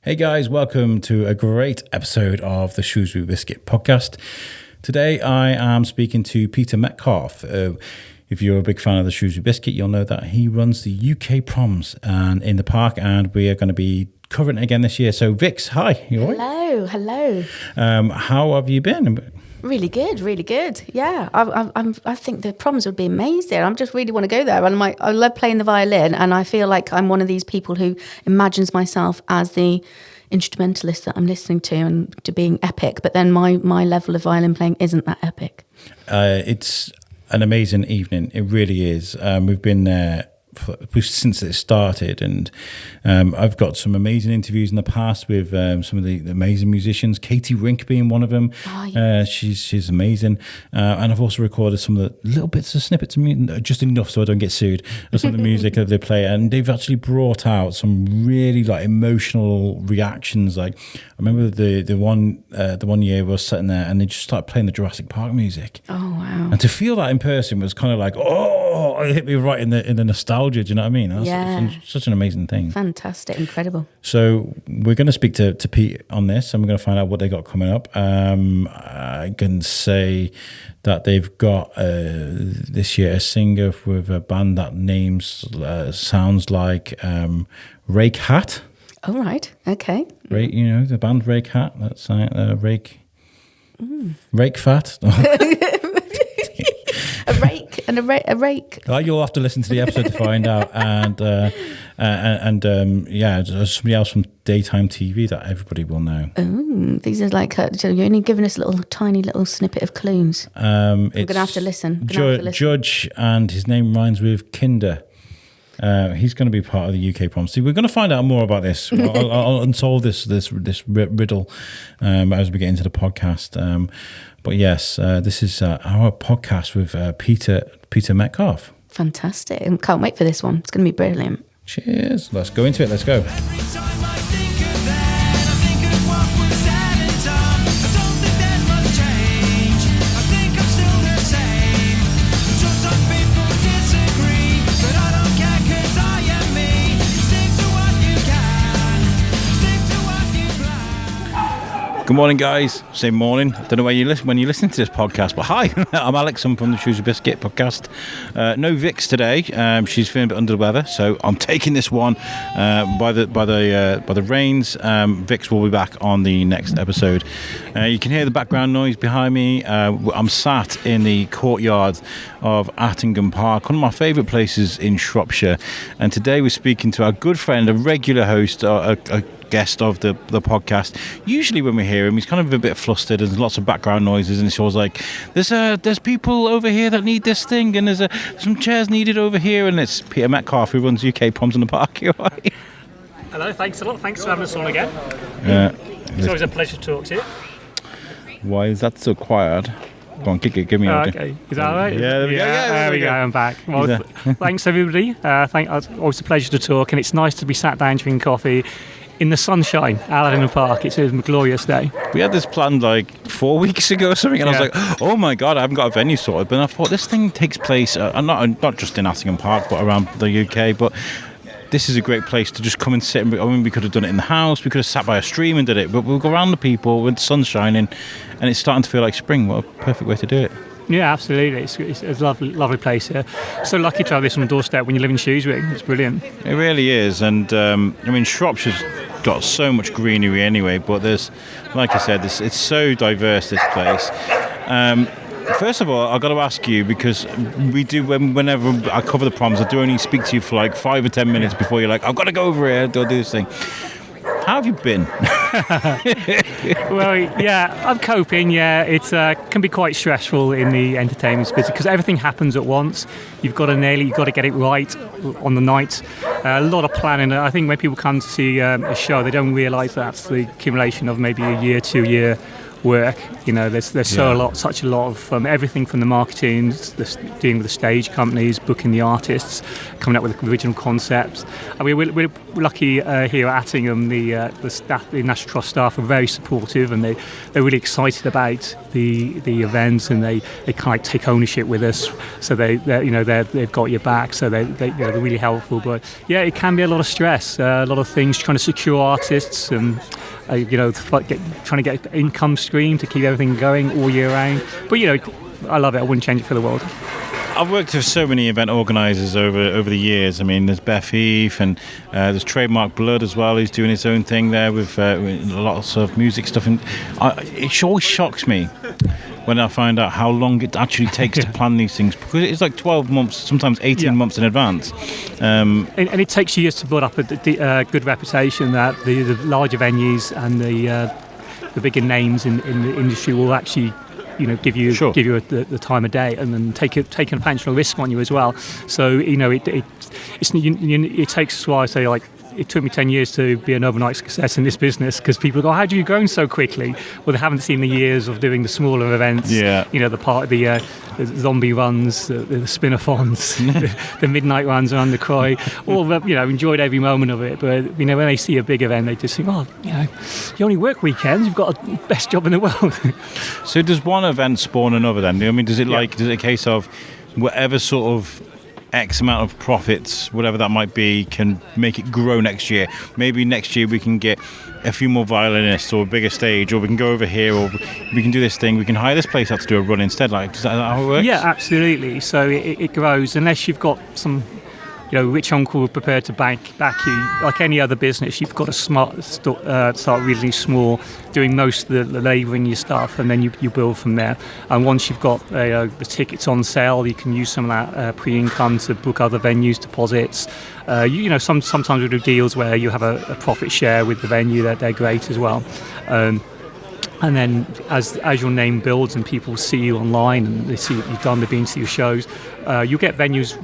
Hey guys, welcome to a great episode of the Shrewsbury Biscuit podcast. Today I am speaking to Peter Metcalf. If you're a big fan of the Shrewsbury Biscuit, you'll know that he runs the UK Proms and in the park, and we are going to be covering it again this year. So Vix, hi. You all right? Hello. How have you been? Really good. Yeah, I think the proms would be amazing. I just really want to go there. And I love playing the violin, and I feel like I'm one of these people who imagines myself as the instrumentalist that I'm listening to and to being epic. But then my level of violin playing isn't that epic. It's an amazing evening. It really is. We've been there since it started, and I've got some amazing interviews in the past with some of the amazing musicians, Katie Rink being one of them. Oh, yeah. She's amazing, and I've also recorded some of the little bits of snippets of music, just enough so I don't get sued, of some of the music that they play, and they've actually brought out some really like emotional reactions. Like I remember the one year we were sitting there and they just started playing the Jurassic Park music. Oh wow. And to feel that in person was kind of like, oh, it hit me right in the nostalgia. Do you know what I mean? That's such an amazing thing. Fantastic, incredible. So we're going to speak to Pete on this, and we're going to find out what they got coming up. I can say that they've got this year a singer with a band that sounds like Rake Hat. Oh right, okay. Rake, the band Rake Hat. That's Rake. Rake Fat. A rake. You'll have to listen to the episode to find out, and there's somebody else from daytime TV that everybody will know. Oh, these are like you're only giving us a tiny little snippet of clues. I'm gonna have to listen. Judge, and his name rhymes with Kinder. He's going to be part of the UK Proms. See, we're going to find out more about this. I'll unsolve this riddle as we get into the podcast. But yes, this is our podcast with Peter Metcalf. Fantastic! I can't wait for this one. It's going to be brilliant. Cheers! Let's go into it. Let's go. Good morning, guys. Say morning. Don't know when you're listening to this podcast, but hi, I'm Alex. I'm from the Shrewsbury Biscuit podcast. No Vix today. She's feeling a bit under the weather, so I'm taking this one by the reins. Vix will be back on the next episode. You can hear the background noise behind me. I'm sat in the courtyard of Attingham Park, one of my favourite places in Shropshire. And today we're speaking to our good friend, a regular host, a guest of the podcast. Usually when we hear him, he's kind of a bit flustered. There's lots of background noises, and it's always like, there's people over here that need this thing, and there's some chairs needed over here. And it's Peter Metcalf, who runs UK Proms in the park. Hello, thanks a lot. Thanks for having us on again. It's always a pleasure to talk to you. Why is that so quiet? Go on, give me an okay. Is that all right? Yeah, there we go. There we go. I'm back. Well, thanks everybody. It's always a pleasure to talk, and it's nice to be sat down drinking coffee in the sunshine at Attingham Park. It's a glorious day. We had this planned like 4 weeks ago or something, and I was like, oh my god, I haven't got a venue sorted. But I thought this thing takes place not just in Attingham Park, but around the UK. But this is a great place to just come and sit. We could have done it in the house. We could have sat by a stream and did it. But we'll go around the people with the sun shining, and it's starting to feel like spring. What a perfect way to do it. Yeah, absolutely. It's a lovely place here. So lucky to have this on the doorstep when you live in Shrewsbury. It's brilliant. It really is. And Shropshire's got so much greenery anyway, but there's, like I said, it's so diverse, this place. First of all, I've got to ask you, because we do, whenever I cover the Proms, I do only speak to you for like 5 or 10 minutes before you're like, I've got to go over here, do this thing. How have you been? Well, yeah, I'm coping. Yeah, it can be quite stressful in the entertainment business because everything happens at once. You've got to nail it. You've got to get it right on the night. A lot of planning. I think when people come to see a show, they don't realise that's the accumulation of maybe a year, 2 year work. There's such a lot of everything from the marketing, dealing with the stage companies, booking the artists, coming up with original concepts. I mean, we're lucky here at Attingham. The staff, the National Trust staff, are very supportive, and they're really excited about the events, and they kind of take ownership with us. So they've got your back. So they're really helpful. But yeah, it can be a lot of stress, a lot of things trying to secure artists and. Trying to get income stream to keep everything going all year round. But I love it. I wouldn't change it for the world. I've worked with so many event organisers over the years. I mean, there's Beth Eve, and there's Trademark Blood as well, who's doing his own thing there with lots of music stuff. And it always shocks me when I find out how long it actually takes to plan these things, because it's like 12 months, sometimes 18 months in advance. And it takes years to build up a good reputation that the larger venues and the bigger names in the industry will actually give you the time of day, and then take a financial risk on you as well. So it takes, why I say, like, it took me 10 years to be an overnight success in this business, because people go, how do you grow so quickly? Well, they haven't seen the years of doing the smaller events. Yeah. The zombie runs, the spin-a-thons, the midnight runs around the Croy. All enjoyed every moment of it. But when they see a big event, they just think, you only work weekends. You've got the best job in the world. So does one event spawn another then? I mean, does it a case of whatever sort of X amount of profits, whatever that might be, can make it grow next year? Maybe next year we can get a few more violinists, or a bigger stage, or we can go over here, or we can do this thing, we can hire this place out to do a run instead. Like, is that how it works? Yeah, absolutely. So it grows, unless you've got some rich uncle prepared to back you. Like any other business, you've got to start really small, doing most of the labouring your stuff, and then you build from there. And once you've got the tickets on sale, you can use some of that pre-income to book other venues, deposits. Sometimes we do deals where you have a profit share with the venue. They're great as well. And then as your name builds and people see you online and they see what you've done, they've been to your shows, you get venues,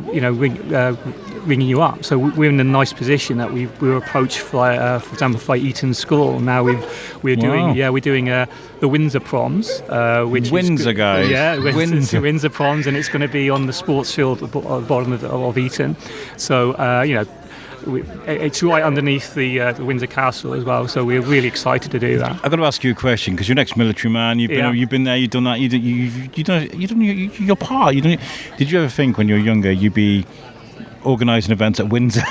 ringing you up. So we're in a nice position that we were approached for example, by Eton School. Now we're doing the Windsor Proms, which Windsor, guys. Yeah, Windsor Proms, and it's going to be on the sports field at the bottom of Eton. So it's right underneath the Windsor Castle as well, so we're really excited to do that. I've got to ask you a question, because you're an ex-military man. You've been there, you've done that, you've done your part. Did you ever think when you were younger you'd be organising events at Windsor?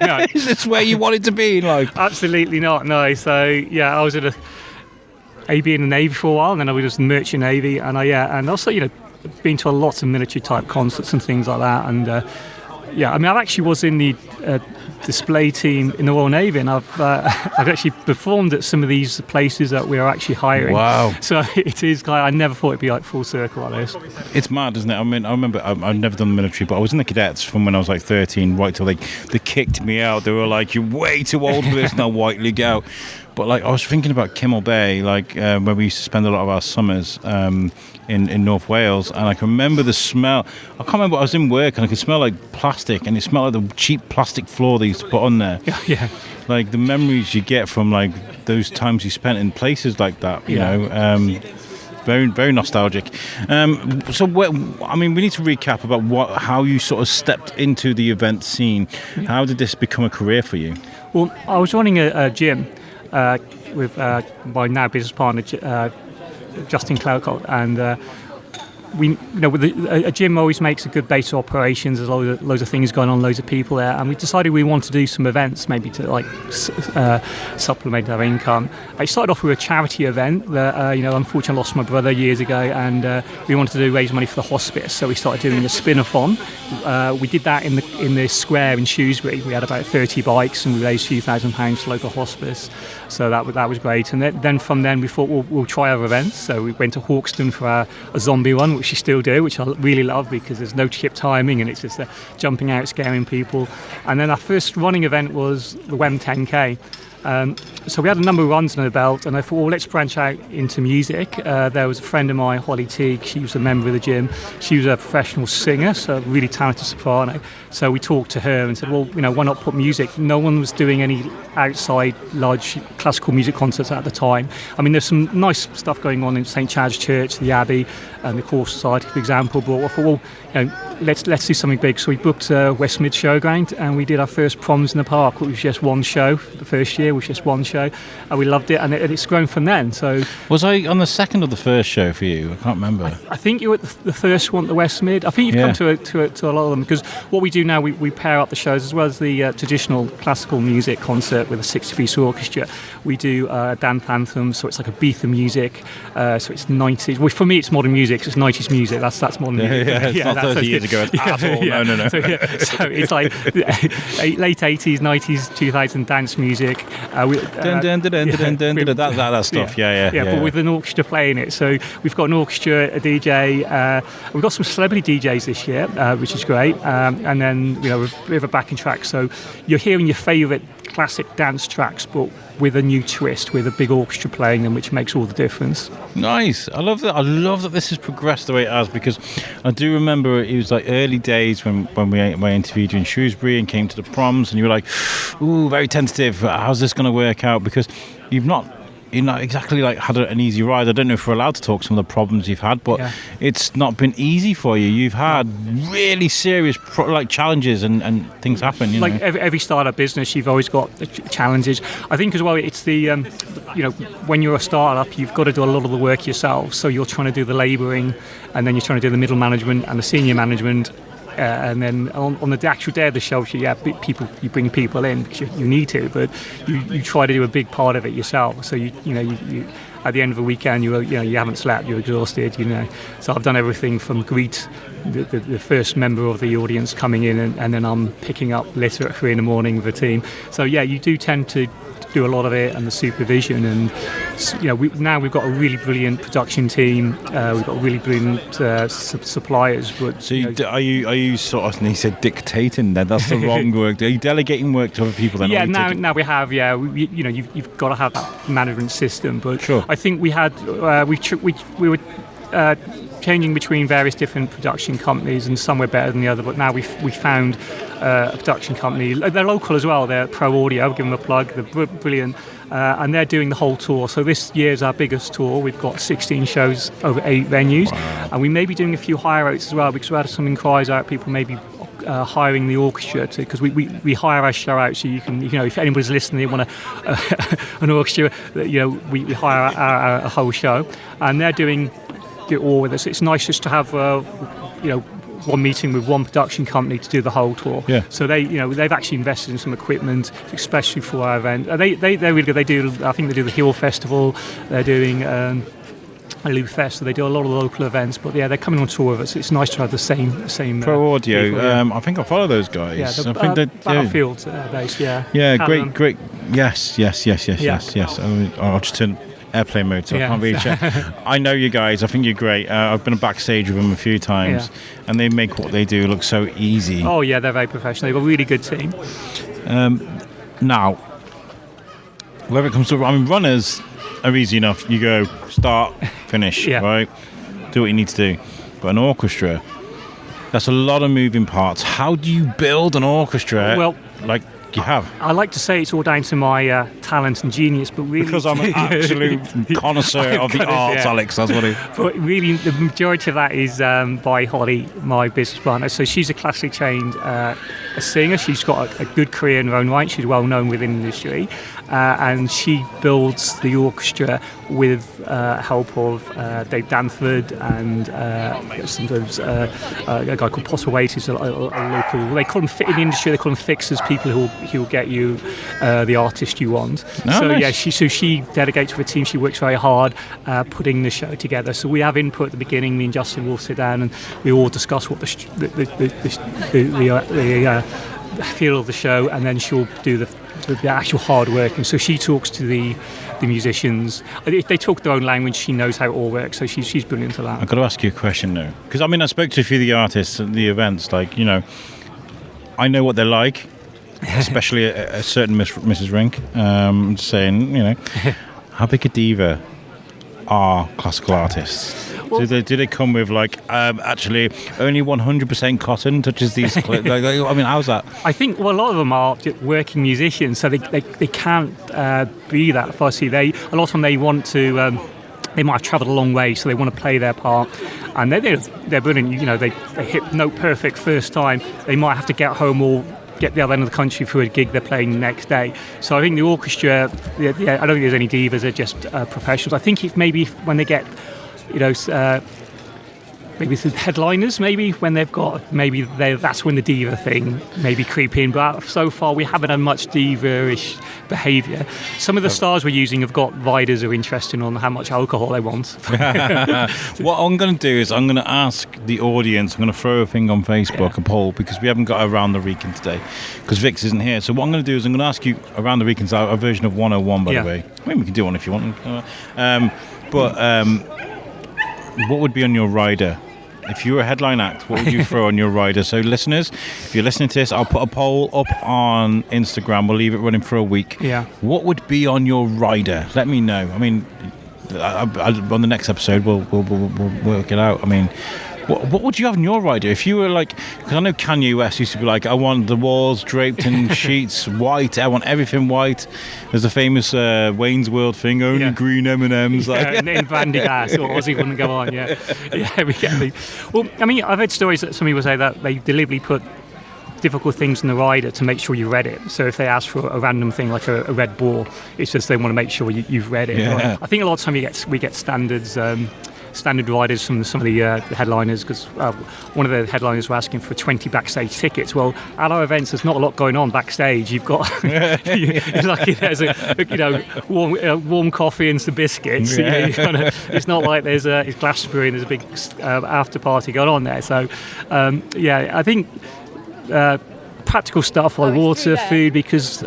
No. Is this where you wanted to be? Like, absolutely not. No. So I was at AB in the Navy for a while, and then I was in the Merchant Navy, and and also been to a lot of military type concerts and things like that, and. I actually was in the display team in the Royal Navy, and I've actually performed at some of these places that we are actually hiring. Wow! So it is. I never thought it'd be like full circle like this. It's mad, isn't it? I mean, I remember I've never done the military, but I was in the cadets from when I was like 13, right till they kicked me out. They were like, "You're way too old for this now, Whiteley, go." But like, I was thinking about Kimmel Bay, like where we used to spend a lot of our summers in North Wales, and I can remember the smell. I can't remember. I was in work and I could smell like plastic, and it smelled like the cheap plastic floor they used to put on there. Yeah. Like the memories you get from like those times you spent in places like that. Very, very nostalgic. So, we need to recap about how you sort of stepped into the event scene. Yeah. How did this become a career for you? Well, I was running a gym with my now business partner, Justin Cloucott, and a gym always makes a good base of operations. There's loads of things going on, loads of people there, and we decided we want to do some events, maybe to supplement our income. I started off with a charity event that unfortunately I lost my brother years ago, and we wanted to raise money for the hospice, so we started doing a spin-a-thon. We did that in the square in Shrewsbury. We had about 30 bikes, and we raised a few £1,000 for local hospice, so that was great. And then from then we thought we'll try other events, so we went to Hawkston for a zombie run, which we still do, which I really love because there's no chip timing and it's just jumping out, scaring people. And then our first running event was the WEM 10K. so we had a number of runs on the belt, and I thought, well, let's branch out into music. There was a friend of mine, Holly Teague. She was a member of the gym. She was a professional singer, so a really talented soprano. So we talked to her and said, well, why not put music? No one was doing any outside large classical music concerts at the time. I mean, there's some nice stuff going on in St Chad's Church, the Abbey, and the Choral Society, for example. But I thought, well, let's do something big. So we booked West Mid Showground, and we did our first Proms in the Park. It was just one show. The first year was just one show, and we loved it, and it's grown from then. So was I on the second or the first show for you? I can't remember. I think you were at the first one at the West Mid. I think you've come to a lot of them, because what we do now, we pair up the shows as well as the traditional classical music concert with a 60-piece orchestra. We do dance anthems, so it's like a beat of music. So it's 90s. Well, for me, it's modern music. So it's 90s music. That's modern music. It's not 30 years ago at all. No. So it's like late 80s, 90s, 2000 dance music. That stuff. Yeah. But with an orchestra playing it. So we've got an orchestra, a DJ. We've got some celebrity DJs this year, which is great. And then a bit of a backing track. So you're hearing your favourite classic dance tracks, but with a new twist, with a big orchestra playing them, which makes all the difference. Nice. I love that. I love that this has progressed the way it has, because I do remember it was like early days when I interviewed you in Shrewsbury and came to the Proms, and you were like, ooh, very tentative. How's this going to work out? Because you're not exactly like had an easy ride. I don't know if we're allowed to talk some of the problems you've had, but it's not been easy for you. You've had really serious challenges and things happen. Like every startup business, you've always got challenges. I think as well, it's the when you're a startup, you've got to do a lot of the work yourself. So you're trying to do the labouring, and then you're trying to do the middle management and the senior management. And then on the actual day of the show, you bring people in because you need to, but you try to do a big part of it yourself. So you at the end of the weekend, you haven't slept, you're exhausted. So I've done everything from greet the first member of the audience coming in, and then I'm picking up litter at 3 a.m. with the team. So you do tend to do a lot of it, and the supervision, and we've got a really brilliant production team. We've got really brilliant suppliers. But so are you sort of? And he said dictating. Then that's the wrong word. Are you delegating work to other people? Then now we have. You've got to have that management system. But sure. I think we had we were changing between various different production companies, and some were better than the other. But now we found a production company. They're local as well. They're Pro Audio. I'll give them a plug. They're brilliant, and they're doing the whole tour. So this year's our biggest tour. We've got 16 shows over 8 venues, and we may be doing a few hire outs as well, because we had some inquiries out. People may be hiring the orchestra, because we hire our show out, so you can if anybody's listening, they want an orchestra, we hire our whole show, and they're doing it all with us. It's nice just to have one meeting with one production company to do the whole tour. Yeah. So they've actually invested in some equipment, especially for our event. They're really good. I think they do the Hill Festival. They're doing a Loop Fest, so they do a lot of local events. But they're coming on tour with us. It's nice to have the same Pro Audio. people, I think I follow those guys. Yeah, I think they Battlefield based. Yeah. Yeah, great. Yes. I'll just turn airplane mode, so I can't really check. I know you guys. I think you're great. I've been backstage with them a few times, and they make what they do look so easy. Oh yeah, they're very professional. They've got a really good team. Now, whether it comes to runners are easy enough. You go start, finish, right? Do what you need to do. But an orchestra, that's a lot of moving parts. How do you build an orchestra? Well, like you have. I like to say it's all down to my talent and genius, but really because I'm an absolute connoisseur of the arts, Alex. That's what it. But really, the majority of that is by Holly, my business partner. So she's a classically trained a singer. She's got a good career in her own right. She's well known within the industry, and she builds the orchestra with help of Dave Danford and sometimes a guy called Potter Waite, who's a local. They call them in the industry. They call them fixers, people who'll get you the artist you want. Nice. She delegates with a team. She works very hard putting the show together. So we have input at the beginning. Me and Justin will sit down and we all discuss what the feel of the show, and then she'll do the actual hard work. And so she talks to the musicians. If they talk their own language, she knows how it all works. So she's brilliant at that. I've got to ask you a question though, because I spoke to a few of the artists at the events. I know what they're like. especially a certain Mrs. Rink. I'm just saying, how big a diva are classical artists? Well, do they come with actually only 100% cotton touches these clips? How's that? I think a lot of them are just working musicians, so they can't be that fussy. A lot of them they want to. They might have travelled a long way, so they want to play their part, and they're brilliant. They hit note perfect first time. They might have to get home or get the other end of the country for a gig they're playing the next day. So I think the orchestra, I don't think there's any divas. They're just professionals. I think when they get maybe the headliners, maybe when they've got, that's when the diva thing maybe creep in. But so far we haven't had much diva-ish behaviour. Some of the stars we're using have got riders who are interested on how much alcohol they want. What I'm going to do is I'm going to ask the audience, I'm going to throw a thing on Facebook, a poll, because we haven't got Around the Recon today, because Vix isn't here. So what I'm going to do is I'm going to ask you, Around the Recon's a version of 101, by the way. I mean, we can do one if you want. What would be on your rider? If you were a headline act, what would you throw on your rider? So listeners, if you're listening to this, I'll put a poll up on Instagram. We'll leave it running for a week. Yeah. What would be on your rider? Let me know. I mean, on the next episode, we'll work it out. I mean, what would you have in your rider? If you were because I know Kanye West used to be like, I want the walls draped in sheets white. I want everything white. There's a famous Wayne's World thing, only green M&Ms. In Vandergas, or Ozzy wouldn't go on, we get me. Well, I mean, I've heard stories that some people say that they deliberately put difficult things in the rider to make sure you read it. So if they ask for a random thing like a red ball, it's just they want to make sure you've read it. Yeah. I think a lot of time we get standards. Standard riders from some of the headliners, because one of the headliners were asking for 20 backstage tickets. Well, at our events, there's not a lot going on backstage. You've got you're lucky there's warm coffee and some biscuits. Yeah. It's not like there's Glastonbury and there's a big after party going on there. So I think practical stuff like water, food, because.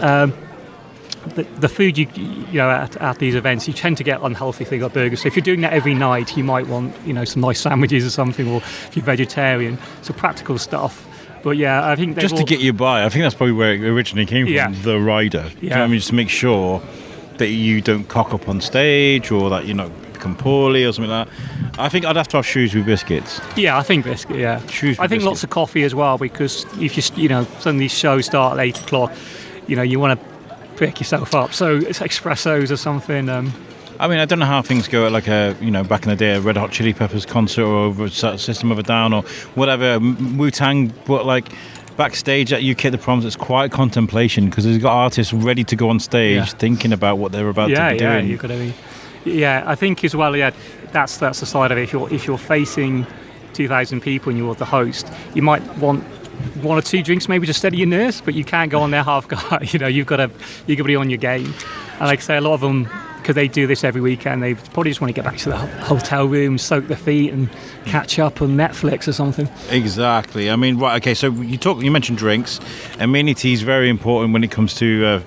The food at these events, you tend to get unhealthy things like burgers. So if you're doing that every night, you might want some nice sandwiches or something, or if you're vegetarian, so practical stuff. But yeah, I think just to get you by, I think that's probably where it originally came from. The rider. Do you know what I mean? Just to make sure that you don't cock up on stage, or that you're not become poorly or something like that. I think I'd have to have Shrewsbury biscuits. Yeah, I think biscuit. Yeah, Shrewsbury I think biscuit. Lots of coffee as well, because if some of these shows start at 8 o'clock, you want to pick yourself up, so it's espressos or something. I mean, I don't know how things go at back in the day, a Red Hot Chili Peppers concert or System of a Down or whatever, Wu-Tang, but backstage at UK Proms, it's quite contemplation, because there's got artists ready to go on stage thinking about what they're about to be doing. You've got to be. I think as well. That's the side of it. If you're facing 2,000 people and you're the host, you might want one or two drinks maybe to steady your nerves, but you can't go on there half guard. You've got to be on your game. And like I say, a lot of them, because they do this every weekend, they probably just want to get back to the hotel room, soak their feet and catch up on Netflix or something. Exactly. I mean, right, okay, so you mentioned drinks. Amenity is very important when it comes to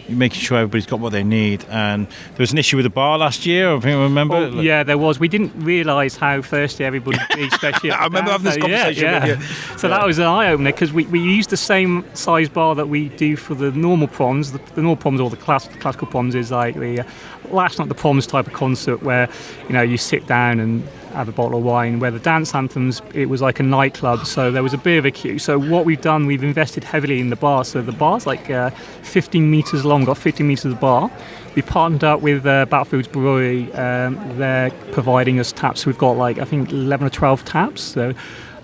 making sure everybody's got what they need. And there was an issue with the bar last year, I think I remember. Yeah, there was. We didn't realise how thirsty everybody would be, especially I remember having this conversation with you. So that was an eye-opener, because we used the same size bar that we do for the normal proms. The normal proms, or the classical proms, is like the last night the proms type of concert where you sit down and have a bottle of wine, where the dance anthems, it was like a nightclub, so there was a bit of a queue. So what we've done, we've invested heavily in the bar. So the bar's 15 metres long, got 15 metres of bar. We've partnered up with Battlefields Brewery. They're providing us taps. We've got I think 11 or 12 taps. So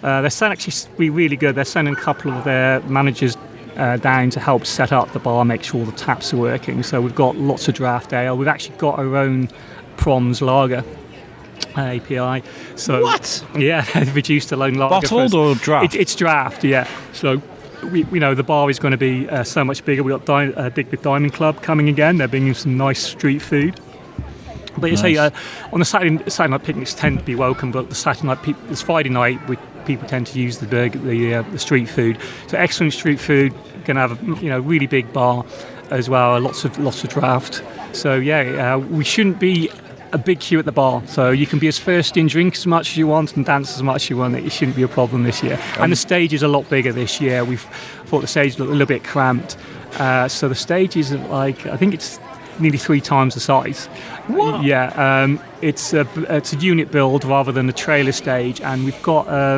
they're actually really good. They're sending a couple of their managers down to help set up the bar, make sure the taps are working. So we've got lots of draft ale. We've actually got our own Proms lager. API. So what? Yeah, they've reduced the lone lager. Bottled or draft? It's draft, yeah. So we the bar is going to be so much bigger. We've got Big Diamond Club coming again. They're bringing some nice street food. But you say on the Saturday night picnics tend to be welcome, but the Saturday night, it's Friday night, people tend to use the street food. So excellent street food. Going to have a really big bar as well. Lots of draft. So we shouldn't be a big queue at the bar, so you can be as thirsty and drink as much as you want and dance as much as you want. It shouldn't be a problem this year. And the stage is a lot bigger this year. We've thought the stage looked a little bit cramped. So the stage is like, I think it's nearly 3 times the size. What? Yeah, it's a unit build rather than a trailer stage, and we've got a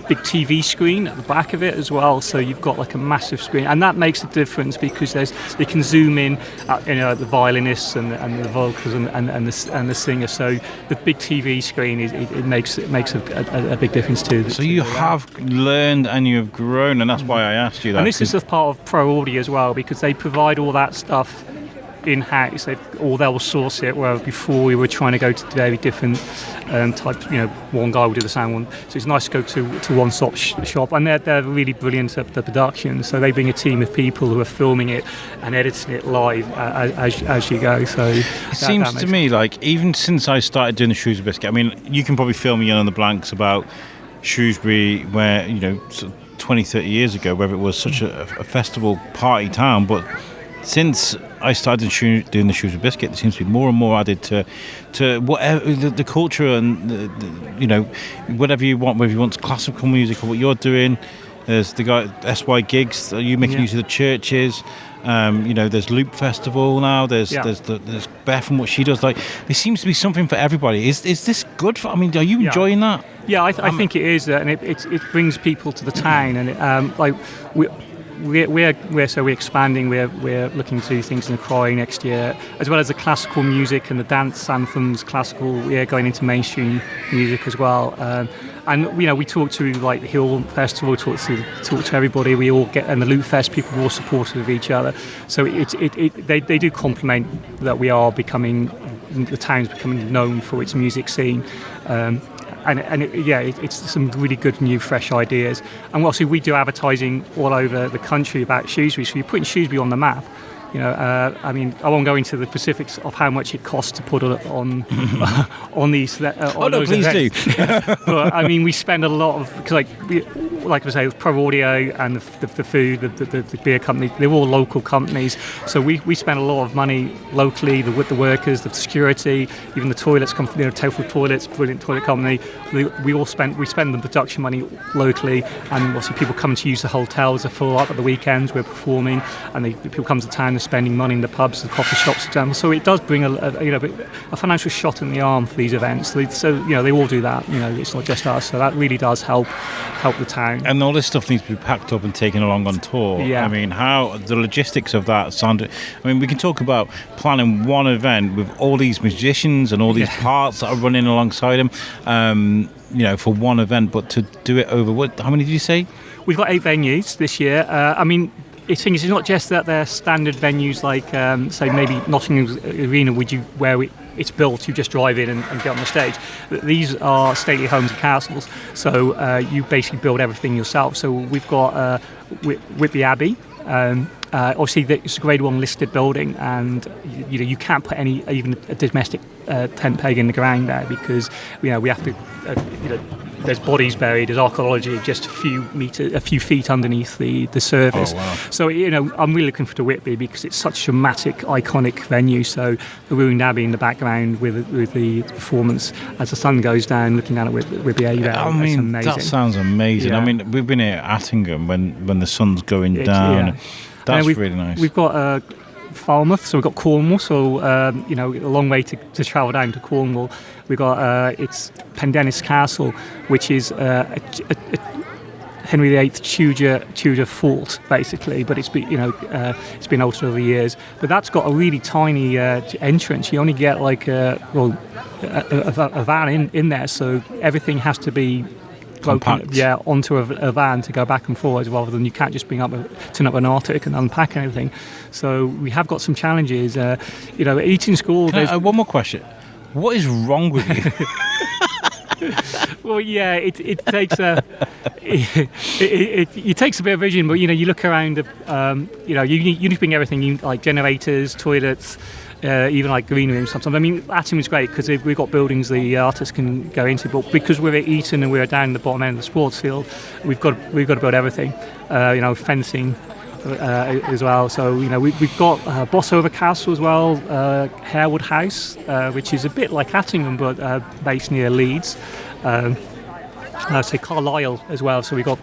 big TV screen at the back of it as well. So you've got like a massive screen, and that makes a difference because you can zoom in at, the violinists and the vocals and the singer. So the big TV screen it makes a big difference too. So you have learned and you have grown, and that's why I asked you that. And this is a part of Pro Audio as well, because they provide all that stuff in-house, they'll source it, whereas before we were trying to go to very different types. One guy will do the sound one, so it's nice to go to one-stop shop, and they're really brilliant at the production. So they bring a team of people who are filming it and editing it live as you go. So it seems to me like, even since I started doing the Shrewsbury Biscuit, I mean, you can probably fill me in on the blanks about Shrewsbury, where 20, 30 years ago, whether it was such a festival party town, but since I started doing the Shrewsbury Biscuit, there seems to be more and more added to whatever the culture and whatever you want. Whether you want classical music or what you're doing, there's the guy SY Gigs. You making use of the churches. There's Loop Festival now. There's Beth and what she does. Like, there seems to be something for everybody. Is this good for? I mean, are you enjoying that? Yeah, I think it is, and it brings people to the town, and we're expanding. We're looking to do things in the Croy next year, as well as the classical music and the dance anthems. Classical, we're going into mainstream music as well. And we talk to like the Hill Festival, talk to everybody. We all get, and the Loot Fest, people are all supportive of each other. So they do complement that the town's becoming known for its music scene. It's some really good new fresh ideas, and obviously we do advertising all over the country about Shrewsbury, so you're putting Shrewsbury on the map. I won't go into the specifics of how much it costs to put it on these. Please events. do. But I mean, we spend a lot of, because like I say, Pro Audio and the food, the beer company, they're all local companies. So we spend a lot of money locally, with the workers, the security, even the toilets come from Tofu Toilets, brilliant toilet company. We spend the production money locally, and obviously people come to use the hotels are full up at the weekends. We're performing, and people come to town and spending money in the pubs, the coffee shops, for example. So it does bring a financial shot in the arm for these events. So they all do that. It's not just us. So that really does help the town. And all this stuff needs to be packed up and taken along on tour. Yeah. I mean, how the logistics of that sound. I mean, we can talk about planning one event with all these musicians and all these parts that are running alongside them, for one event, but to do it over how many did you say? We've got 8 venues this year. It's not just that they're standard venues like, say, maybe Nottingham Arena, where it's built, you just drive in and get on the stage. These are stately homes and castles, so you basically build everything yourself. So we've got Whitby Abbey. Obviously, it's a Grade 1 listed building, and you can't put even a domestic tent peg in the ground there, because we have to. There's bodies buried, there's archaeology just a few feet underneath the surface. Oh, wow. So I'm really looking forward to Whitby, because it's such a dramatic, iconic venue. So the ruined abbey in the background with the performance as the sun goes down, looking down at Whitby Abbey. I mean, amazing. that sounds amazing. Yeah. I mean, we've been here at Attingham when the sun's going down. Yeah. That's really nice. We've got Falmouth, so we've got Cornwall, so a long way to travel down to Cornwall. We've got it's Pendennis Castle, which is a Henry VIII Tudor fort, basically, but it's been altered over the years. But that's got a really tiny entrance. You only get like a van in there, so everything has to be compact. Onto a van to go back and forwards, rather than you can't just turn up an Arctic and unpack anything. So we have got some challenges. Eating school. One more question. What is wrong with you? Well, yeah, it takes it takes a bit of vision, but you look around. You need to bring everything, like generators, toilets. Even like green rooms sometimes. I mean, Attingham is great because we've got buildings the artists can go into, but because we're at Eton and we're down the bottom end of the sports field, we've got to build everything. Fencing as well. So we've got Bossover Castle as well, Harewood House, which is a bit like Attingham but based near Leeds. I'd say Carlisle as well. So we've got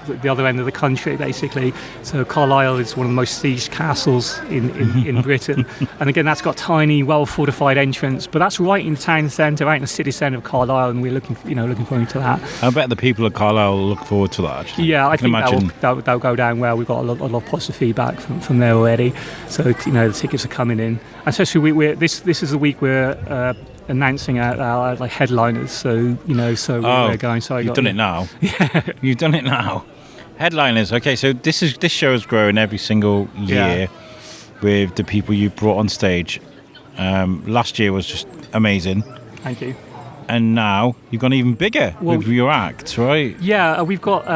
the other end of the country, basically. So Carlisle is one of the most sieged castles in Britain, and again, that's got a tiny, well-fortified entrance, but that's right in the town centre, right in the city centre of Carlisle, and we're looking forward to that. I bet the people of Carlisle will look forward to that. Actually. Yeah, I can think imagine that'll go down well. We've got a lot of positive feedback from there already. So the tickets are coming in. And especially this is the week we're announcing our like headliners. So we're going. So you've done it now. Yeah, you've done it now. Headliners. Okay, so this show is growing every single year with the people you brought on stage. Last year was just amazing. Thank you. And now you've gone even bigger with your acts, right? Yeah, we've got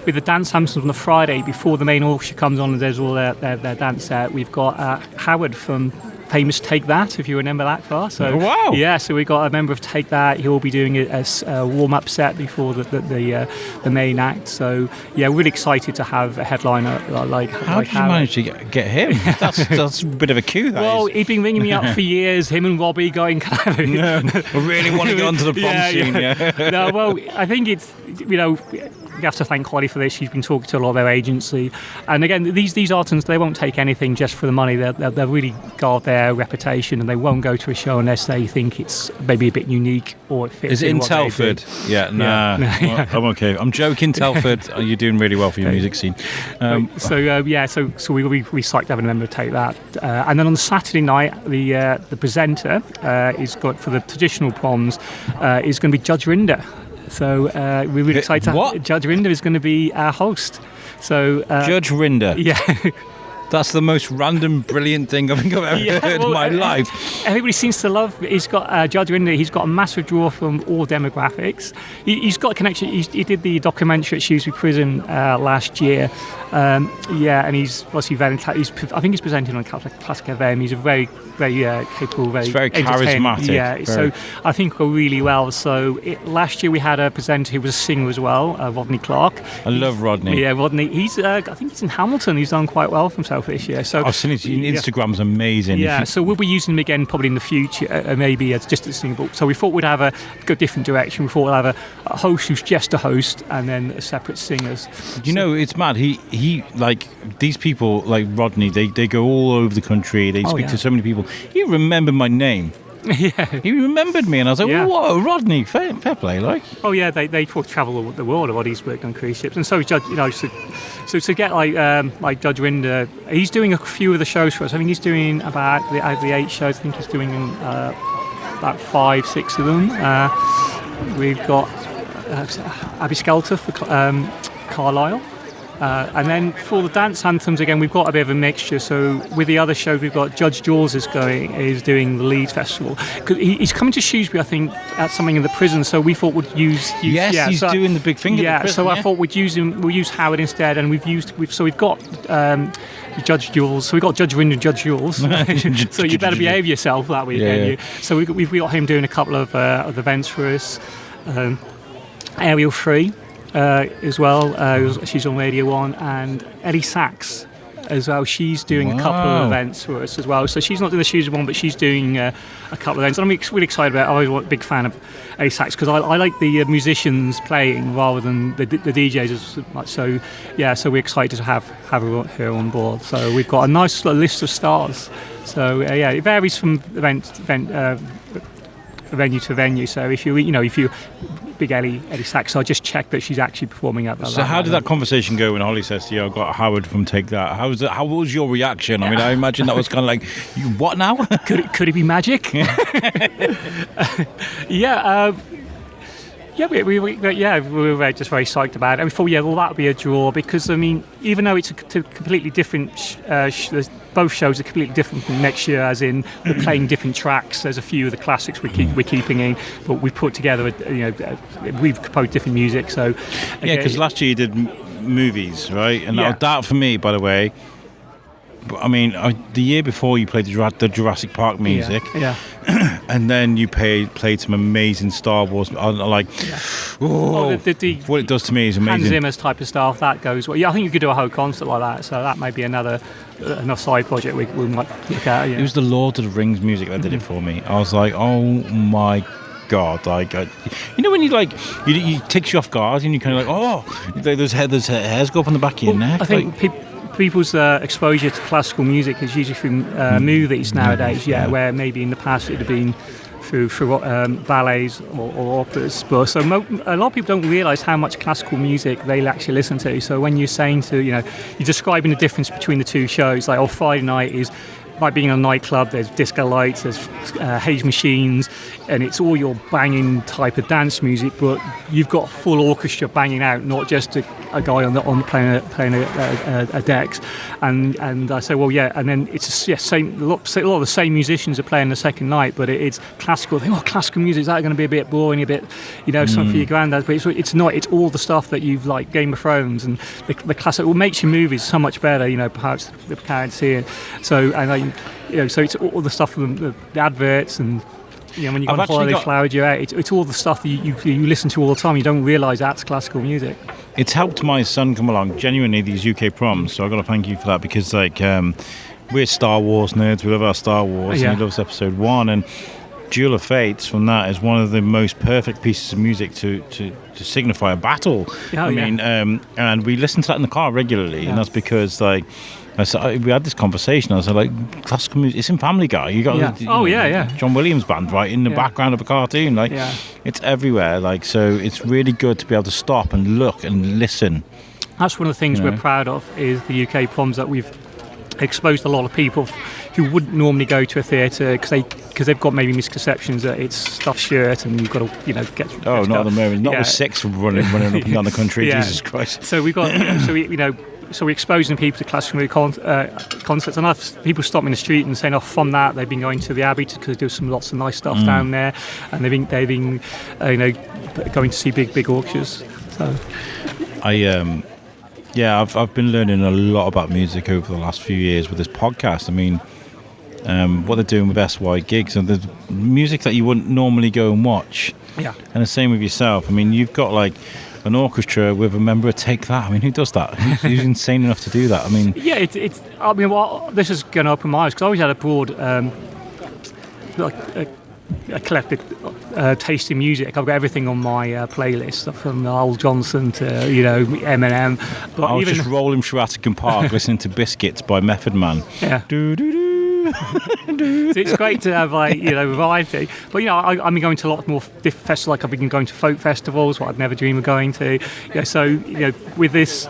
with the dance anthems on the Friday before the main orchestra comes on and there's all their dance set. We've got Howard from famous Take That, if you remember that far. So wow. Yeah, so we got a member of Take That. He'll be doing a warm-up set before the main act. So yeah, really excited to have a headliner like How did you manage to get him? That's a bit of a coup. Well, he'd been ringing me up for years. Him and Robbie going kind of. No, I really want to get onto the prom scene. Yeah. No, well, I think it's we have to thank Holly for this. She's been talking to a lot of their agency, and again, these artists, they won't take anything just for the money. They'll really guard their reputation, and they won't go to a show unless they think it's maybe a bit unique or it fits. Is it in Telford? Yeah, nah. Well, I'm okay. I'm joking, Telford. You're doing really well for your music scene. So we psyched to have a member take that, and then on the Saturday night, the presenter is got for the traditional proms is going to be Judge Rinder. So we're really excited. Judge Rinder is going to be our host. So Judge Rinder. Yeah. That's the most random, brilliant thing I think I've ever heard in my life. Everybody seems to love. He's got Judge Rinder. He's got a massive draw from all demographics. He's got a connection. He did the documentary at Shrewsbury Prison last year. And he's obviously very. I think he's presenting on Classic FM. He's a very, very capable, very charismatic. Yeah. So I think go really well. So last year we had a presenter who was a singer as well, Rodney Clark. I love Rodney. Yeah, Rodney. I think he's in Hamilton. He's done quite well for himself this year. So I've seen his Instagram's amazing. Yeah, so we'll be using him again probably in the future, maybe as just a single. So we thought we'd have go different direction. We thought we'll have a host who's just a host, and then separate singers. It's mad. He like these people like Rodney. They go all over the country. They speak to so many people. He remembered my name. Yeah, he remembered me, and I was like, "Whoa, Rodney, fair play!" Like, oh yeah, they travel the world. Rodney's worked on cruise ships, and so is Judge. So to get like Judge Rinder, he's doing a few of the shows for us. I think he's doing about the 8 shows. I think he's doing about 5-6 of them. We've got Abby Skelter for Carlisle. And then for the dance anthems again, we've got a bit of a mixture. So with the other shows, we've got Judge Jules is doing the Leeds Festival. He's coming to Shrewsbury, I think, at something in the prison. So we thought we'd use. He's doing the big thing. Yeah, prison, so I thought we'd use him. We'll use Howard instead, and we've got Judge Jules. So we've got Judge Rinder and Judge Jules. So you better behave yourself that weekend. Yeah. So we've got him doing a couple of events for us. Ariel Free. As well, she's on Radio 1, and Ellie Sachs as well. She's doing a couple of events for us as well. So she's not doing the Shrewsbury one, but she's doing a couple of events. And I'm really excited about it. I'm a big fan of Ellie Sachs because I like the musicians playing rather than the DJs as much. So yeah, so we're excited to have her on board. So we've got a nice list of stars. So it varies from venue to venue. So if you big Ellie Sachs, so I just checked that she's actually performing at that. So how did that conversation go when Holly says to you, "I got Howard from Take That"? How was your reaction? I mean, I imagine that was kind of like, "You what now?" Could it be magic? We were just very psyched about it. And we thought, that would be a draw because, I mean, even though it's a completely different, both shows are completely different from next year, as in we're playing different tracks. There's a few of the classics we're keeping in, but we've put together, we've composed different music. So because last year you did movies, right? And that for me, by the way. I mean, the year before you played the Jurassic Park music, and then you played some amazing Star Wars. What it does to me is amazing. Hans Zimmer's type of stuff that goes well. Yeah, I think you could do a whole concert like that. So that may be another side project we might look at. Yeah. It was the Lord of the Rings music that did it for me. I was like, oh my God, like you know when you like you takes you off guard and you kind of like, oh, those hairs go up on the back of your neck. I think people's exposure to classical music is usually through movies nowadays. Where maybe in the past it would have been through ballets or operas. But so a lot of people don't realise how much classical music they actually listen to. So when you're saying you're describing the difference between the two shows, like Friday night is like being in a nightclub, there's disco lights, there's haze machines, and it's all your banging type of dance music, but you've got a full orchestra banging out, not just a guy on playing a decks. And I say, well, yeah, and then it's same. A lot of the same musicians are playing the second night, but it's classical. They think, classical music, is that going to be a bit boring, a bit, something for your granddad? But it's not. It's all the stuff that you've like Game of Thrones and the classic. What makes your movies so much better, perhaps the currency, and so so it's all the stuff from the adverts and. When you go on holiday, Flowered You Out, it's all the stuff that you listen to all the time. You don't realise that's classical music. It's helped my son come along, genuinely, these UK Proms, so I've got to thank you for that, because we're Star Wars nerds, we love our Star Wars, and he loves Episode 1, and Duel of Fates from that is one of the most perfect pieces of music to signify a battle. And we listen to that in the car regularly, and that's because we had this conversation. I was like, classical music, it's in Family Guy. You got John Williams band right in the background of a cartoon. It's everywhere. So it's really good to be able to stop and look and listen. That's one of the things we're proud of, is the UK Proms, that we've exposed a lot of people who wouldn't normally go to a theatre because they've got maybe misconceptions that it's stuffed shirt and you've got to get. Oh, not at the moment. Not with 6 running up and down the country. Jesus Christ. So we've got So we're exposing people to classical music concerts, and people stop me in the street and saying, from that they've been going to the Abbey because they do lots of nice stuff down there, and they've been going to see big orchestras. So I've been learning a lot about music over the last few years with this podcast. I mean, what they're doing with SY gigs and the music that you wouldn't normally go and watch. Yeah, and the same with yourself. I mean, you've got an orchestra with a member of Take That. I mean, who does that? Who's insane enough to do that? I mean, this is going to open my eyes, because I always had a broad, eclectic taste in music. I've got everything on my playlist, from Al Johnson to Eminem. But I was just rolling through Attingham Park listening to Biscuits by Method Man. Yeah. So it's great to have variety, but I've been going to a lot more different festivals. I've been going to folk festivals, what I'd never dream of going to. So with this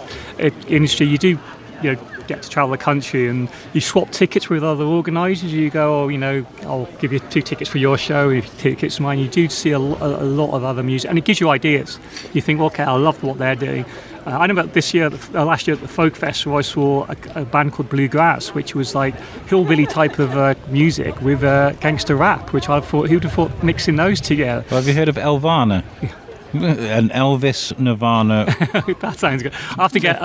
industry, you do get to travel the country, and you swap tickets with other organisers. You go, I'll give you 2 tickets for your show, and 2 tickets for mine. You do see a lot of other music, and it gives you ideas. You think, okay, I love what they're doing. I know about last year at the folk festival, I saw a band called Bluegrass, which was like hillbilly type of music with gangster rap, which I thought, who'd have thought mixing those together. Well, have you heard of Elvana? Yeah. An Elvis Nirvana. That sounds good. I have to get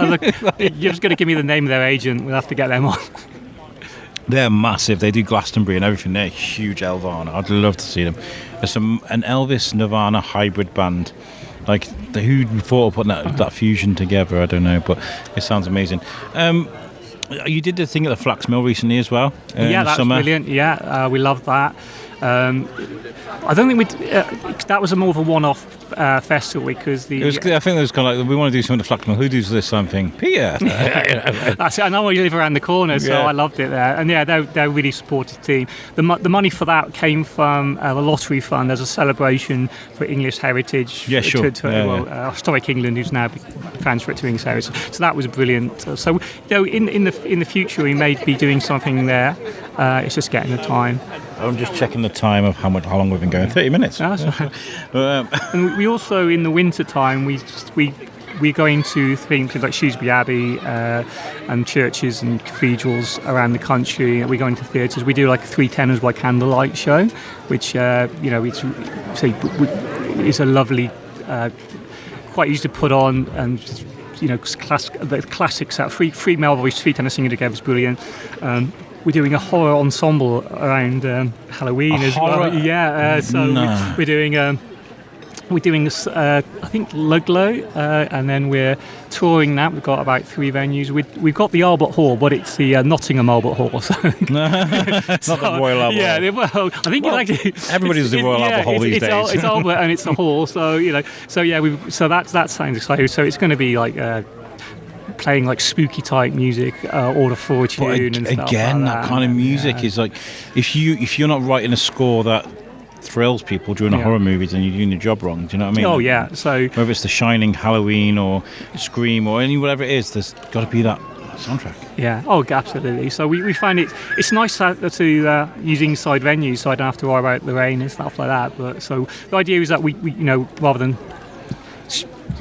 you're just going to give me the name of their agent. We'll have to get them on. They're massive. They do Glastonbury and everything. They're huge. Elvana. I'd love to see them. There's an Elvis Nirvana hybrid band. Who thought of putting that fusion together? I don't know, but it sounds amazing. You did the thing at the Flax Mill recently as well. That's brilliant. Yeah, we loved that. I don't think that was more of a one-off festival, because I think it was kind of like, we want to do something to Flax Mill. Who does this something? Peter. That's it. I know you live around the corner, so I loved it there. And they're a really supportive team. The money for that came from the lottery fund as a celebration for English heritage. Yeah, sure. Historic England, who's now transferred to English heritage. So that was brilliant. So in the future, we may be doing something there. It's just getting the time. I'm just checking the time of how long we've been going. 30 minutes. That's right. And we also, in the winter time, we're going to things like Shrewsbury Abbey and churches and cathedrals around the country. We're going to theatres. We do a 3 tenors by candlelight show, which it's a lovely, quite easy to put on, and the classics. Three male voice, 3 tenors singing together is brilliant. We're doing a horror ensemble around Halloween as well. Yeah, so we're doing We're doing this, I think, Ludlow, and then we're touring that. We've got about 3 venues. We've got the Albert Hall, but it's the Nottingham Albert Hall. So. Not the Royal Albert Yeah, Hall. Well, I think everybody's the Royal Albert Hall these days. It's Albert and it's a hall, so that sounds exciting. So it's going to be like playing like spooky type music, order fortune, and stuff again, like that kind of music is like if you're not writing a score that thrills people during a horror movie, then you're doing your job wrong. Do you know what I mean? Oh yeah. So whether it's The Shining, Halloween, or Scream, or whatever it is, there's got to be that soundtrack. Yeah. Oh, absolutely. So we find it's nice to use inside venues, so I don't have to worry about the rain and stuff like that. But so the idea is that we rather than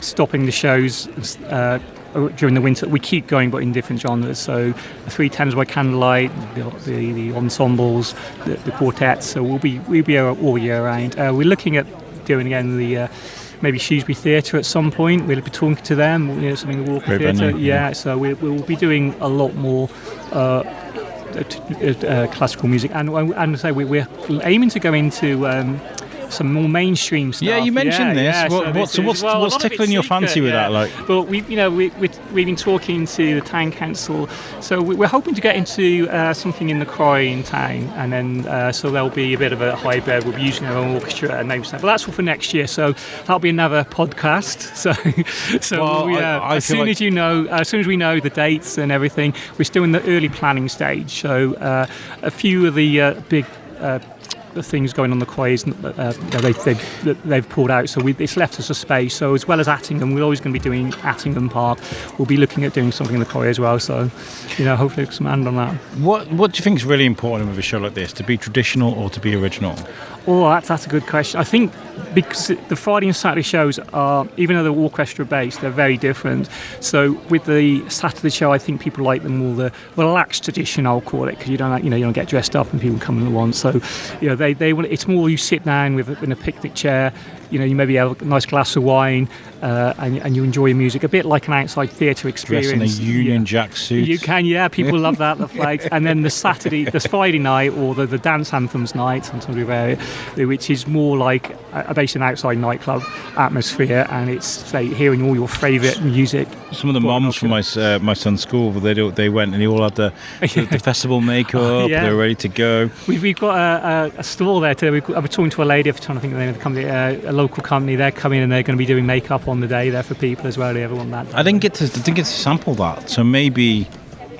stopping the shows during the winter, we keep going, but in different genres. So the 310s by candlelight, the ensembles, the quartets. So we'll be here all year round. We're looking at doing again the maybe Shrewsbury Theatre at some point. We'll be talking to them. Something the Walker Theatre. Yeah. So we'll be doing a lot more. Classical music, and so we're aiming to go into some more mainstream stuff. Yeah, you mentioned this. Yeah, What's tickling your fancy with that? Like, but we've been talking to the town council, so we're hoping to get into something in the quarry in town, and then so there'll be a bit of a hybrid. We'll be using our own orchestra and those stuff. But that's all for next year. So that'll be another podcast. As soon as we know the dates and everything, we're still in the early planning stage. So a few of the big. The things going on the quays they've pulled out, so it's left us a space. So as well as Attingham, we're always going to be doing Attingham Park. We'll be looking at doing something in the quarry as well, so hopefully some hand on that. What do you think is really important with a show like this, to be traditional or to be original? Oh, that's a good question. I think because the Friday and Saturday shows are, even though they're orchestra based, they're very different. So with the Saturday show, I think people like the more the relaxed tradition, I'll call it, because you don't get dressed up and people come at once. So they want, it's more you sit down in a picnic chair. You maybe have a nice glass of wine and you enjoy music, a bit like an outside theatre experience. Dressed in a Union Jack suit. You can, yeah. People love that, the flags. And then the Friday night, or the dance anthems night, which is more like based in outside nightclub atmosphere, and it's hearing all your favourite music. Some of the moms from my son's school, they went and they all had the festival makeup. They were ready to go. We've got a stall there today. I was talking to a lady, I'm trying to think of the name of the company, a local company. They're coming and they're going to be doing makeup on the day there for people as well. They ever want that? I didn't get to sample that, so maybe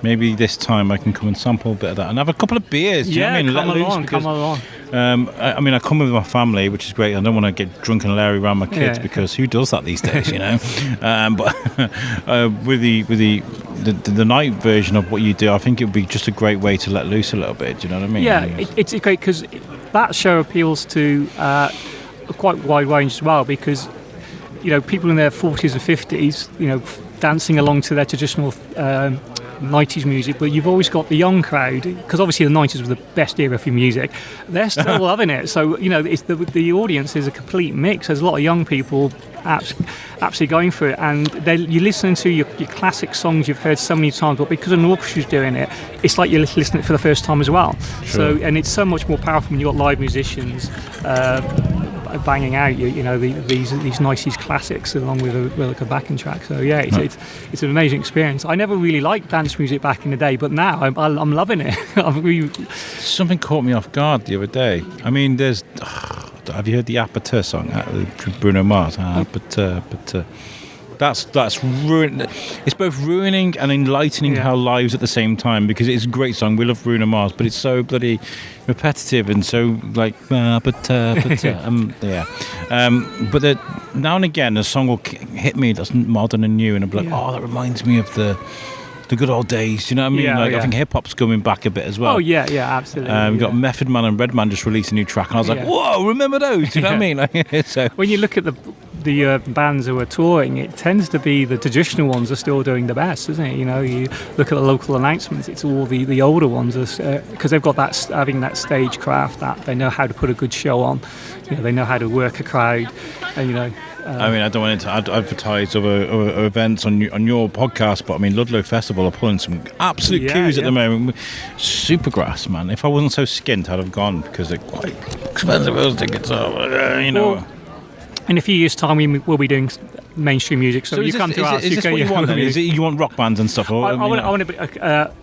this time I can come and sample a bit of that and have a couple of beers. Do you know what I mean? Come along. I come with my family, which is great. I don't want to get drunk and Larry around my kids because who does that these days, But with the night version of what you do, I think it would be just a great way to let loose a little bit. Do you know what I mean? Yeah, it's great because that show appeals to a quite wide range as well, because people in their 40s or 50s, dancing along to their traditional 90s music, but you've always got the young crowd, because obviously the 90s was the best era for music. They're still loving it. So it's the audience is a complete mix. There's a lot of young people absolutely going for it, and you're listening to your classic songs you've heard so many times, but because an orchestra's doing it, it's like you're listening for the first time as well. Sure. So, and it's so much more powerful when you've got live musicians banging out these 90s classics along with a backing track. So yeah, it's an amazing experience. I never really liked dance music back in the day, but now I'm loving it. Something caught me off guard the other day. I mean, have you heard the Aperture song, Bruno Mars? But that's ruined. It's both ruining and enlightening our lives at the same time, because it's a great song. We love Bruno Mars, but it's so bloody repetitive and so like But now and again the song will hit me that's modern and new, and I'll be like, that reminds me of the good old days. You know what I mean? I think hip hop's coming back a bit as well. Oh yeah, absolutely. We've got Method Man and Redman just released a new track, and I was like, whoa, remember those? You know what I mean? So when you look at the bands who are touring, it tends to be the traditional ones are still doing the best, isn't it? You look at the local announcements, it's all the older ones, because they've got having that stagecraft, that they know how to put a good show on. They know how to work a crowd, and I mean, I don't want to advertise other events on your podcast, but I mean, Ludlow Festival are pulling some absolute coups at the moment. Supergrass, man. If I wasn't so skint, I'd have gone, because they're quite expensive. Those tickets are, in a few years' time, we'll be doing mainstream music. So you come to us. Is this what you want? Then? Is it you want rock bands and stuff? Or, I want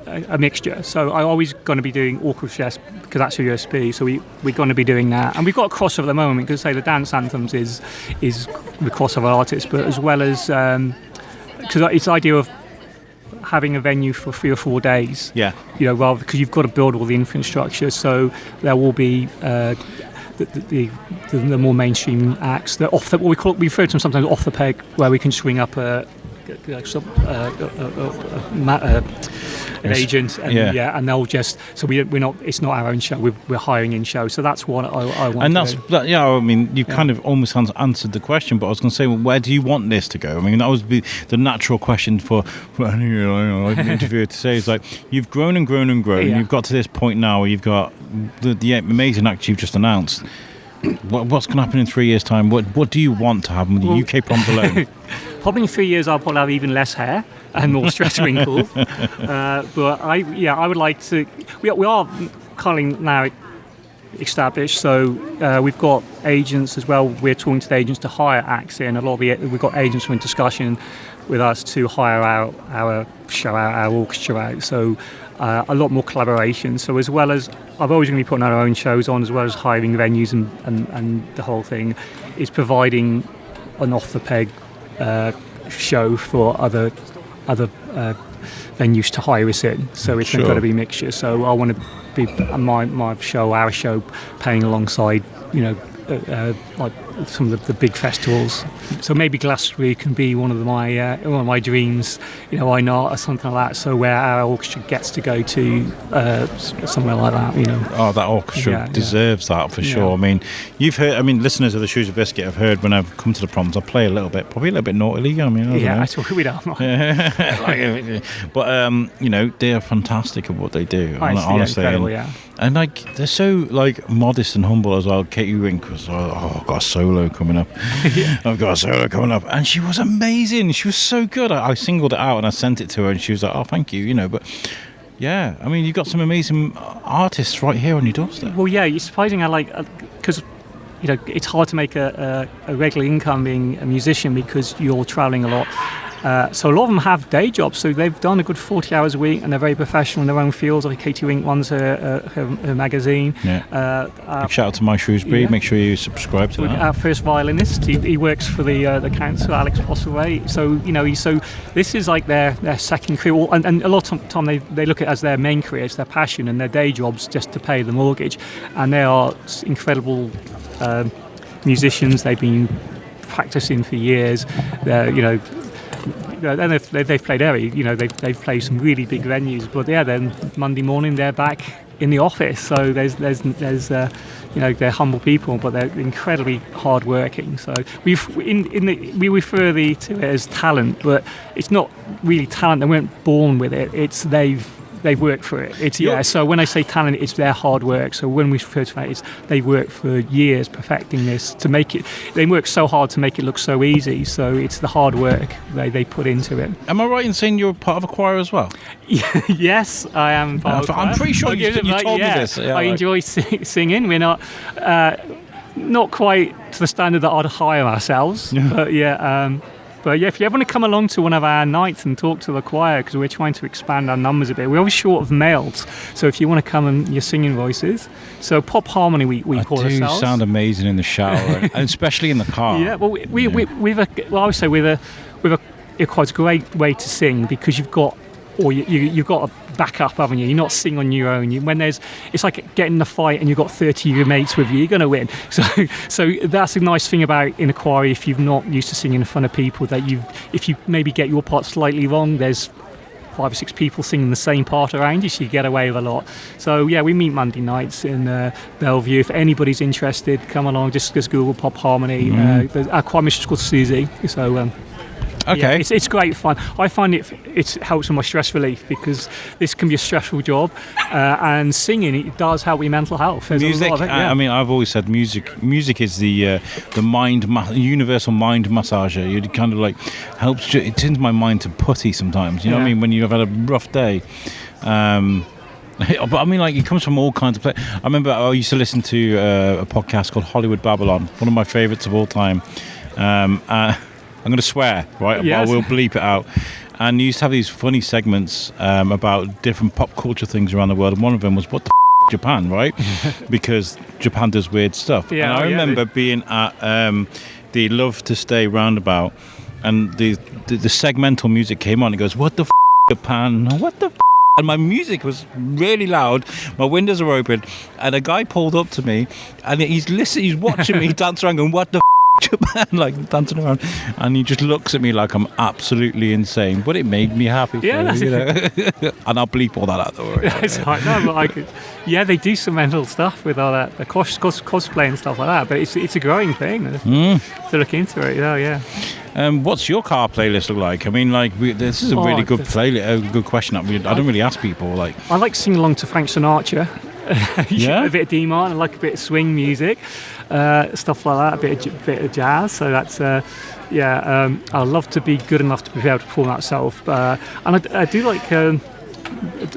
a mixture. So I'm always going to be doing orchestra because that's a USP. So we're going to be doing that, and we've got a crossover at the moment. Because say the dance anthems is the crossover artist, but as well as because it's the idea of having a venue for 3 or 4 days. Yeah. Rather because you've got to build all the infrastructure. So there will be. The more mainstream acts, the off the, what we refer to them sometimes off the peg, where we can swing up an agent, and they'll just we're not. It's not our own show. We're hiring in show. So that's what I want. And I mean, you kind of almost answered the question, but I was going to say, well, where do you want this to go? I mean, that would be the natural question for an interviewer to say. Is like you've grown and grown and grown. You've got to this point now where you've got the amazing act you've just announced. What's going to happen in 3 years' time? What do you want to happen with the UK Proms alone? Probably in 3 years, I'll probably have even less hair and more stress wrinkles. But I would like to. We are currently now established, so we've got agents as well. We're talking to the agents to hire acts in. We've got agents who are in discussion with us to hire our show out, our orchestra out. So. A lot more collaboration. So as well as I've always going to be putting our own shows on, as well as hiring venues and the whole thing, is providing an off the peg show for other venues to hire us in. So it's got to be mixture. So I want to be our show, playing alongside like some of the big festivals. So maybe Glastonbury can be one of my dreams. Why not, or something like that. So where our orchestra gets to go to somewhere like that. Oh, that orchestra deserves that for sure. I mean, you've heard. I mean, listeners of the Shrewsbury Biscuit have heard when I've come to the Proms. I play a little bit, probably a little bit naughtily. I mean, that's what we don't. But they are fantastic at what they do. Honestly, and like they're so like modest and humble as well. Katie Wink was, I've got a solo coming up. I've got a solo coming up, and she was amazing. She was so good. I singled it out and I sent it to her, and she was like, "Oh, thank you." But yeah, I mean, you've got some amazing artists right here on your doorstep. Well, yeah, it's surprising. Because it's hard to make a regular income being a musician because you're travelling a lot. So a lot of them have day jobs, so they've done a good 40 hours a week, and they're very professional in their own fields. Like Katie Wink runs her magazine. Yeah. Big shout out to My Shrewsbury. Make sure you subscribe to that. Our first violinist, he works for the council, Alex Postlethwaite. So this is like their second career, and a lot of time they look at it as their main career, it's their passion, and their day jobs just to pay the mortgage. And they are incredible musicians. They've been practicing for years. And they've played they've played some really big venues, but then Monday morning they're back in the office. So there's they're humble people, but they're incredibly hardworking. So we refer to it as talent, but it's not really talent. They weren't born with it. It's they've worked for it. So when I say talent, it's their hard work. So when we refer to it, they work for years perfecting this to make it. They work so hard to make it look so easy. So it's the hard work they put into it. Am I right in saying you're part of a choir as well? Yes, I am part of a choir. I'm pretty sure you told me this. Yeah, I enjoy singing. We're not quite to the standard that I'd hire ourselves, but But if you ever want to come along to one of our nights and talk to the choir, because we're trying to expand our numbers a bit, we're always short of males. So if you want to come and your singing voices, so pop harmony we call ourselves. You sound amazing in the shower, and especially in the car. Yeah, well, I would say with a quite a great way to sing, because you've got a backup, haven't you? You're not singing on your own. It's like getting in a fight and you've got 30 of your mates with you. You're going to win. So that's a nice thing about in a choir. If you're not used to singing in front of people, if you maybe get your part slightly wrong, there's 5 or 6 people singing the same part around you, so you get away with a lot. So we meet Monday nights in Bellevue. If anybody's interested, come along. Just Google Pop Harmony. Our choir mistress is called Susie. So. Okay. Yeah, it's great fun. I find it helps with my stress relief, because this can be a stressful job, and singing, it does help with mental health. There's music, I mean, I've always said music is the universal mind massager. It kind of like helps. It turns my mind to putty sometimes. You know what I mean? When you've had a rough day. But I mean, like, it comes from all kinds of places. I remember I used to listen to a podcast called Hollywood Babylon, one of my favourites of all time. I'm going to swear, right? Yes. I will bleep it out. And you used to have these funny segments about different pop culture things around the world. And one of them was, what the Japan, right? Because Japan does weird stuff. Yeah, and I remember being at the Love to Stay roundabout, and the segmental music came on. It goes, what the Japan? What the And my music was really loud. My windows are open, and a guy pulled up to me, and he's watching me dance around, going, "What the Japan?" Like dancing around, and he just looks at me like I'm absolutely insane. But it made me happy. Yeah, you know? And I'll bleep all that out. Though. It's like, no, but I could, yeah, they do some mental stuff with all that, the cosplay and stuff like that. But it's a growing thing to look into it. Yeah. What's your car playlist look like? I mean, like, this is a really good playlist. A good question. I don't really ask people. Like, I like to sing along to Frank Sinatra. Yeah? A bit of D-Martin. I like a bit of swing music, stuff like that. A bit of jazz. So that's I'd love to be good enough to be able to perform that myself. And I do like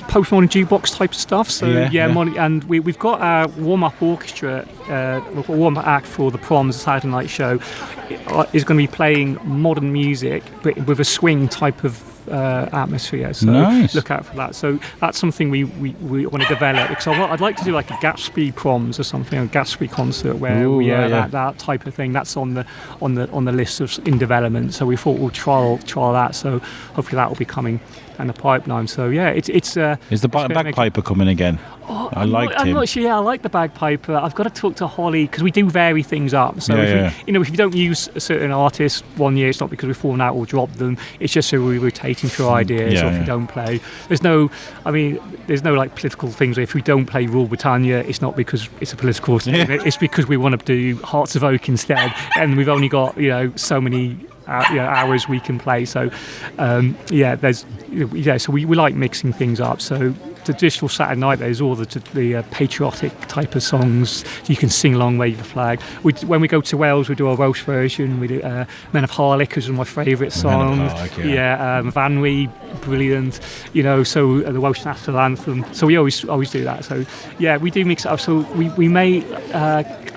post-modern jukebox type of stuff. So and we've got our warm-up orchestra, warm-up act for the Proms Saturday night show is going to be playing modern music but with a swing type of atmosphere. So nice. Look out for that. So that's something we want to develop, because I'd like to do like a Gatsby Proms or something, a Gatsby concert where that type of thing. That's on the list of in development. So we thought we'll trial that. So hopefully that will be coming down the pipeline. So yeah, it's is the bagpiper coming again? I liked him. I'm not sure. Yeah, I like the bagpiper. I've got to talk to Holly because we do vary things up. So if you don't use a certain artist one year, it's not because we've fallen out or dropped them. It's just so we're rotating through ideas. Or if we don't play, there's no like political things. If we don't play Rule Britannia, it's not because it's a political thing. It's because we want to do Hearts of Oak instead, and we've only got so many hours we can play. So so we like mixing things up. So the traditional Saturday night, there's all the patriotic type of songs you can sing along, wave the flag. When we go to Wales, we do a Welsh version. We do Men of Harlech is one of my favourite songs. Van Wee, brilliant. So the Welsh national anthem. So we always do that. So yeah, we do mix it up. So we may.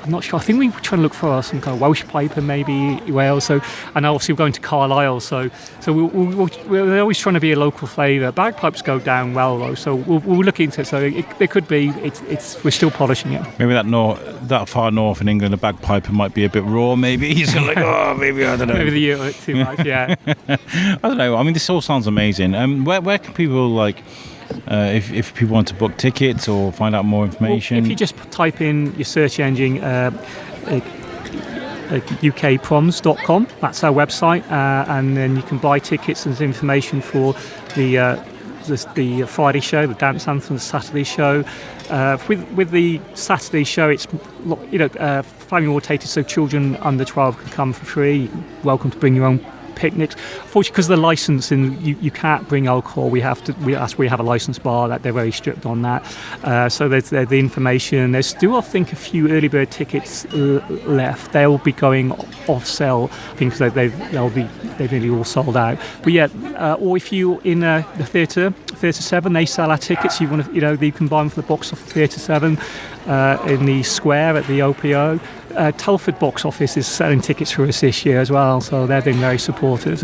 I'm not sure. I think we're trying to look for some kind of Welsh piper, maybe Wales. So, and obviously we're going to Carlisle. So we're always trying to be a local flavour. Bagpipes go down well though. So we'll look into it. So it could be. We're still polishing it. Maybe that far north in England, a bagpiper might be a bit raw. Maybe he's like, maybe I don't know. Maybe the year too much. Yeah. I don't know. I mean, this all sounds amazing. Where can people like? If people want to book tickets or find out more information, if you just type in your search engine ukproms.com, that's our website, and then you can buy tickets and information for the Friday show, the dance anthem, the Saturday show. With the Saturday show, it's family orientated, so children under 12 can come for free. You're welcome to bring your own picnics. Fortunately, because of the licensing, you can't bring alcohol. We have a licensed bar that they're very strict on that. So there's the information. There's still, I think, a few early bird tickets left. They'll be going off sale. I think they've nearly all sold out. But yeah, or if you're in the Theatre 7, they sell our tickets. You can buy them from the box off Theatre 7 in the square at the OPO. Telford box office is selling tickets for us this year as well, so they've been very supportive.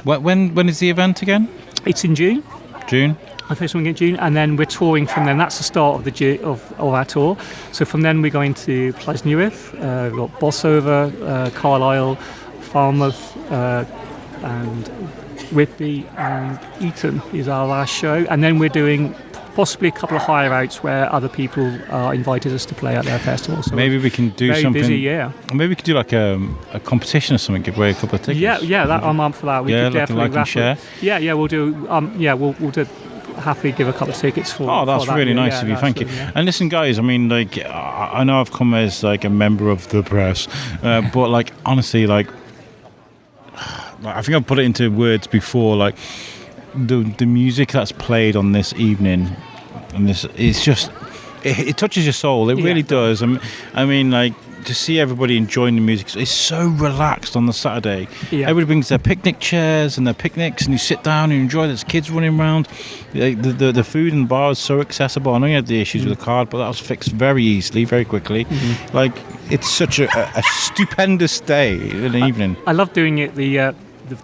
When is the event again? It's in June. I think something in June, and then we're touring from then. That's the start of our tour. So from then we're going to Plasnewydd, we've got Bolsover, Carlisle, Falmouth, and Whitby, and Eton is our last show, and then we're doing possibly a couple of hire outs where other people invited us to play at their festival. So maybe we can do very something. Busy, yeah. Maybe we could do like a competition or something. Give away a couple of tickets. Yeah. I'm up for that. We could definitely like and share. Yeah. We'll do. We'll do. Happily give a couple of tickets for. Oh, that's really nice of you. Thank you. Yeah. And listen, guys. I mean, like, I know I've come as like a member of the press, but like honestly, like, I think I've put it into words before. Like, the music that's played on this evening, and this, it's just it touches your soul. It really does. I mean, like, to see everybody enjoying the music, it's so relaxed on the Saturday. Yeah. Everybody brings their picnic chairs and their picnics, and you sit down and you enjoy. There's kids running around. The food in the bar is so accessible. I know you had the issues with the card, but that was fixed very easily, very quickly. Like, it's such a stupendous day in the evening. I love doing it. The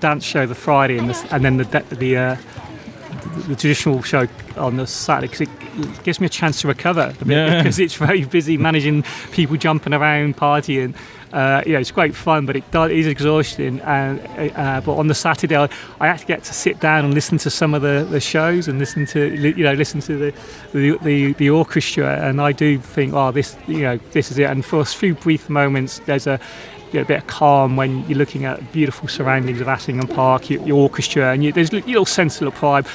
dance show the Friday and then the traditional show on the Saturday, because it gives me a chance to recover a bit, because it's very busy managing people jumping around, partying. It's great fun, but it is exhausting. But on the Saturday, I actually get to sit down and listen to some of the shows and listen to the orchestra, and I do think, this is it. And for a few brief moments, there's a bit of calm when you're looking at beautiful surroundings of Attingham Park, your orchestra, and there's a little sense of the pride.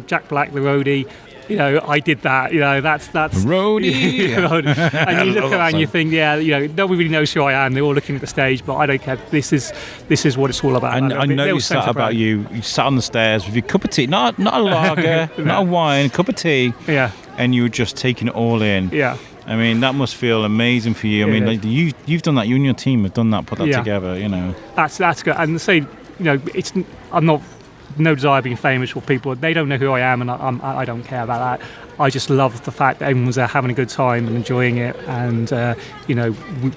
Jack Black, the roadie, I did that. That's roadie. And you look around, and you think, nobody really knows who I am. They're all looking at the stage, but I don't care. This is what it's all about. And I noticed that about you. You sat on the stairs with your cup of tea, not a lager, not a wine, a cup of tea. Yeah. And you were just taking it all in. Yeah. I mean, that must feel amazing for you. I mean, like, you've done that. You and your team have done that, put that together. That's good. And say, I'm not no desire being famous for people. They don't know who I am, and I don't care about that. I just love the fact that everyone was there having a good time and enjoying it, and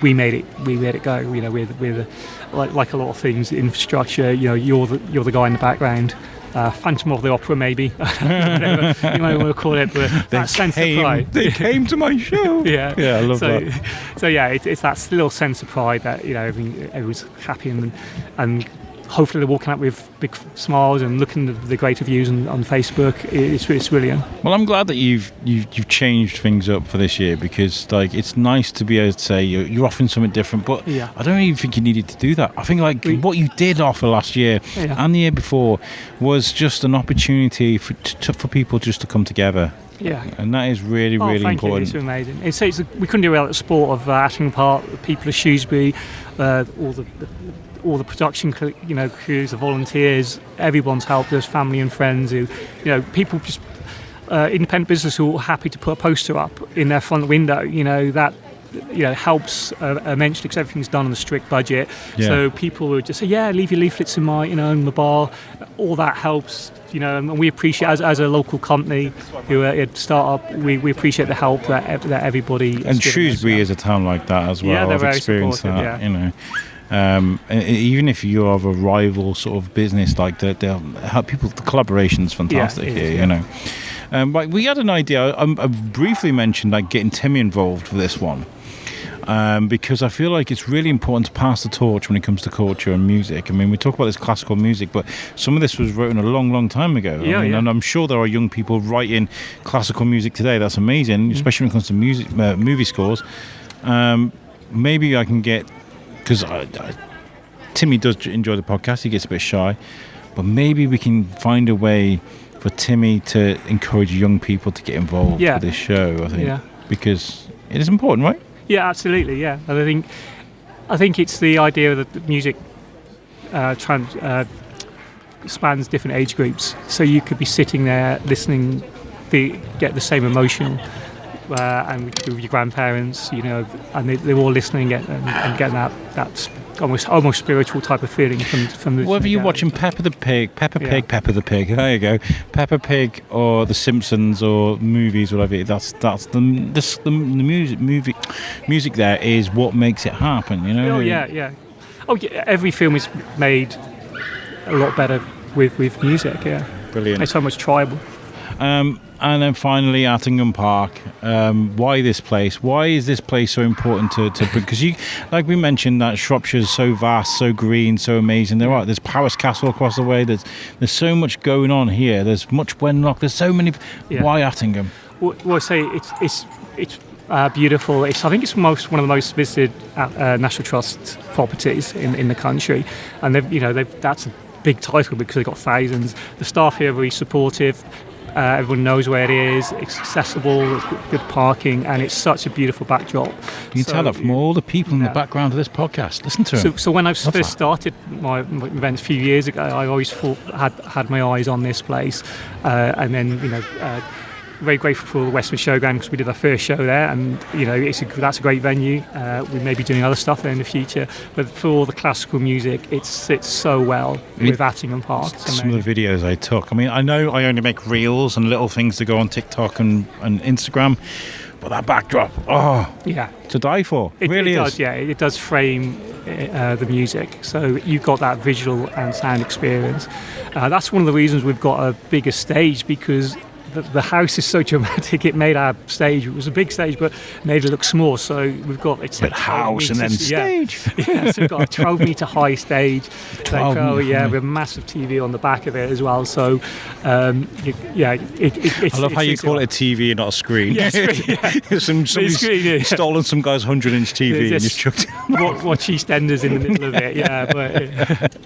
we made it go. We're like a lot of things, infrastructure. You're the guy in the background. Phantom of the Opera, maybe. Whatever you might want to call it, but that sense of pride. They came to my show. Yeah, I love that. So it's that little sense of pride that everyone's happy and hopefully they're walking out with big smiles and looking at the great reviews on Facebook. It's brilliant. Well, I'm glad that you've changed things up for this year, because like, it's nice to be able to say you're offering something different, but I don't even think you needed to do that. I think what you did offer last year and the year before was just an opportunity for people just to come together. Yeah, and that is really, really important. It's amazing. We couldn't do without the support of Attingham Park, the people of Shrewsbury, all the production, crews, the volunteers. Everyone's helped us, family and friends. Who, people just independent business who are happy to put a poster up in their front window. That helps immensely, because everything's done on a strict budget. So people would just say, leave your leaflets in my, in the bar. All that helps. And we appreciate, as a local company who are a start-up, we appreciate the help that everybody. And Shrewsbury is a town like that as well. Yeah, they're I've very experienced supportive, that. Even if you have a rival sort of business, like they'll help people. The collaboration's fantastic here. But we had an idea. I briefly mentioned like getting Timmy involved for this one. Because I feel like it's really important to pass the torch when it comes to culture and music. I mean, we talk about this classical music, but some of this was written a long, long time ago. And I'm sure there are young people writing classical music today. That's amazing, especially when it comes to music, movie scores. Maybe I can get, because Timmy does enjoy the podcast. He gets a bit shy, but maybe we can find a way for Timmy to encourage young people to get involved with this show. I think because it is important, right? Yeah, absolutely. Yeah, and I think it's the idea that the music spans different age groups. So you could be sitting there listening, get the same emotion, and with your grandparents, and they're all listening and getting that almost spiritual type of feeling from the. Whether you're watching Peppa the Pig. There you go, Peppa Pig, or The Simpsons, or movies, whatever. That's the music. There is what makes it happen. Oh yeah. Oh yeah. Every film is made a lot better with music. Yeah. Brilliant. It's so much tribal. And then finally, Attingham Park. Why this place? Why is this place so important to because you, like we mentioned, that Shropshire is so vast, so green, so amazing. There's Powis Castle across the way. There's so much going on here. There's much Wenlock. There's so many. Why Attingham? Well, I say it's beautiful. I think it's one of the most visited National Trust properties in the country, and that's a big title because they've got thousands. The staff here are very supportive. Everyone knows where it is. It's accessible. There's good parking, and it's such a beautiful backdrop. You can tell that from all the people in the background of this podcast. Listen to them. So when I first started my events a few years ago, I always had my eyes on this place, and then very grateful for the Westwood Showground because we did our first show there, and that's a great venue. We may be doing other stuff there in the future, but for all the classical music, it sits so well with Attingham Park. Some of the videos I took, I mean, I know I only make reels and little things to go on TikTok and Instagram, but that backdrop, to die for. It really does, is. yeah, it does frame the music, so you've got that visual and sound experience. That's one of the reasons we've got a bigger stage, because the house is so dramatic. It made our stage, it was a big stage, but made it look small. So we've got but house and then stage. Yeah, so we've got a 12-metre high stage. 12 with a massive TV on the back of it as well. So I love how you call it a TV and not a screen. Yeah, screen, yeah. Somebody's stolen some guy's 100-inch TV and just chucked it. Watch EastEnders in the middle of it. Yeah. But,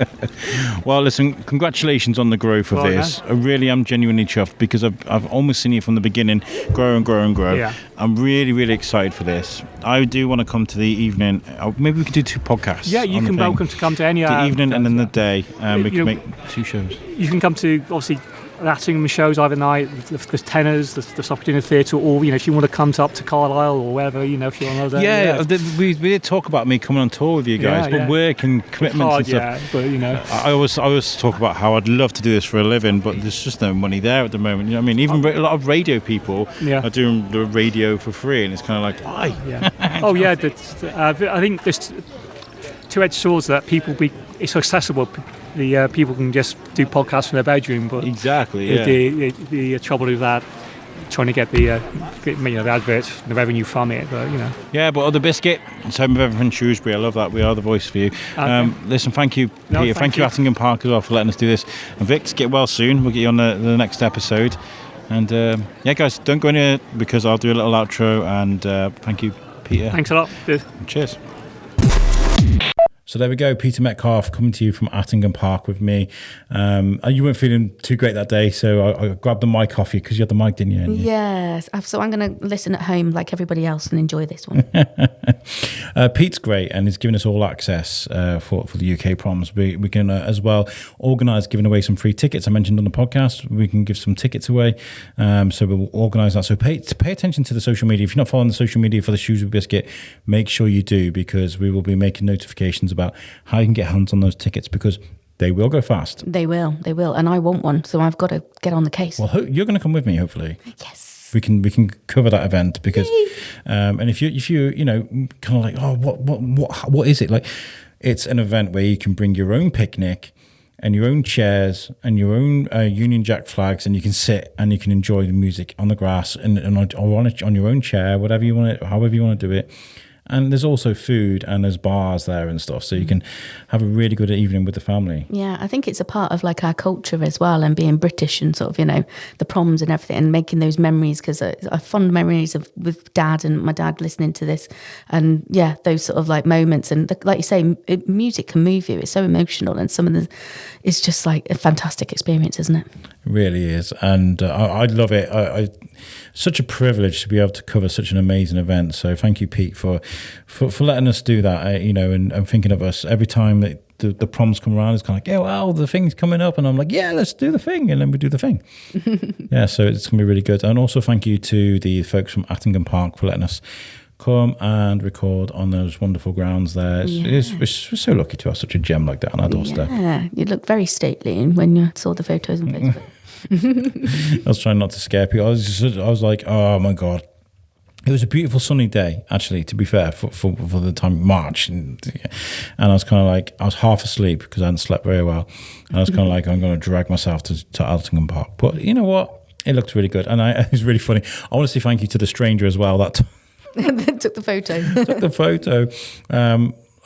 Well, listen, congratulations on the growth of this. I really am genuinely chuffed, because I've almost seen you from the beginning grow and grow and grow. Yeah. I'm really, really excited for this. I do want to come to the evening. Maybe we could do 2 podcasts. Yeah, you can welcome to come to any the evening and then the day. We can make 2 shows. You can come to, obviously, Attingham shows either night. There's tenors, there's opportunity theatre, or if you want to come up to Carlisle or wherever, if you're on holiday. Yeah, we did talk about me coming on tour with you guys, but work and commitments and stuff. Yeah, but I always talk about how I'd love to do this for a living, but there's just no money there at the moment. You know what I mean? Even a lot of radio people are doing the radio for free, and it's kind of like, why? Yeah. I think there's two-edged swords that it's accessible. The people can just do podcasts from their bedroom, but exactly, yeah. The trouble with that, trying to get the adverts, the revenue from it, but Yeah, but the biscuit, it's home of everything Shrewsbury. I love that. We are the voice for you. Okay. Listen, thank you, Peter. Thank you, Attingham Park, as well, for letting us do this. And Vic, get well soon. We'll get you on the next episode. And guys, don't go anywhere, because I'll do a little outro. And thank you, Peter. Thanks a lot. Cheers. So there we go, Peter Metcalf coming to you from Attingham Park with me. You weren't feeling too great that day, so I grabbed the mic off you, because you had the mic, didn't you? Yes, so I'm going to listen at home like everybody else and enjoy this one. Pete's great, and he's given us all access for the UK Proms. We can as well organise giving away some free tickets. I mentioned on the podcast, we can give some tickets away. So we'll organise that. So pay attention to the social media. If you're not following the social media for the Shrewsbury Biscuit, make sure you do, because we will be making notifications about how you can get hands on those tickets, because they will go fast. They will, and I want one, so I've got to get on the case. Well, you're going to come with me, hopefully. Yes. We can cover that event, because and if you kind of like, oh, what is it like? It's an event where you can bring your own picnic and your own chairs and your own Union Jack flags, and you can sit and you can enjoy the music on the grass and on your own chair, whatever you want, however you want to do it. And there's also food, and there's bars there and stuff, so you can have a really good evening with the family. Yeah, I think it's a part of like our culture as well, and being British and sort of, the proms and everything, and making those memories, because I have fond memories with Dad and my dad listening to this, and yeah, those sort of like moments. And like you say, music can move you. It's so emotional, and it's just like a fantastic experience, isn't it? It really is, and I love it. I such a privilege to be able to cover such an amazing event. So thank you, Pete, for letting us do that. And thinking of us every time that the proms come around. It's kind of like, yeah, well, the thing's coming up, and I'm like, yeah, let's do the thing, and then we do the thing. Yeah, so it's gonna be really good. And also thank you to the folks from Attingham Park for letting us come and record on those wonderful grounds there. We're so lucky to have such a gem like that on our doorstep. Yeah, you look very stately when you saw the photos on Facebook. I was trying not to scare people. I was like, oh my God. It was a beautiful sunny day, actually, to be fair, for the time March. And I was kind of like, I was half asleep because I hadn't slept very well. And I was kind of like, I'm going to drag myself to Attingham Park. But you know what? It looked really good. And it was really funny. I want to say thank you to the stranger as well. That took the photo. Took the photo.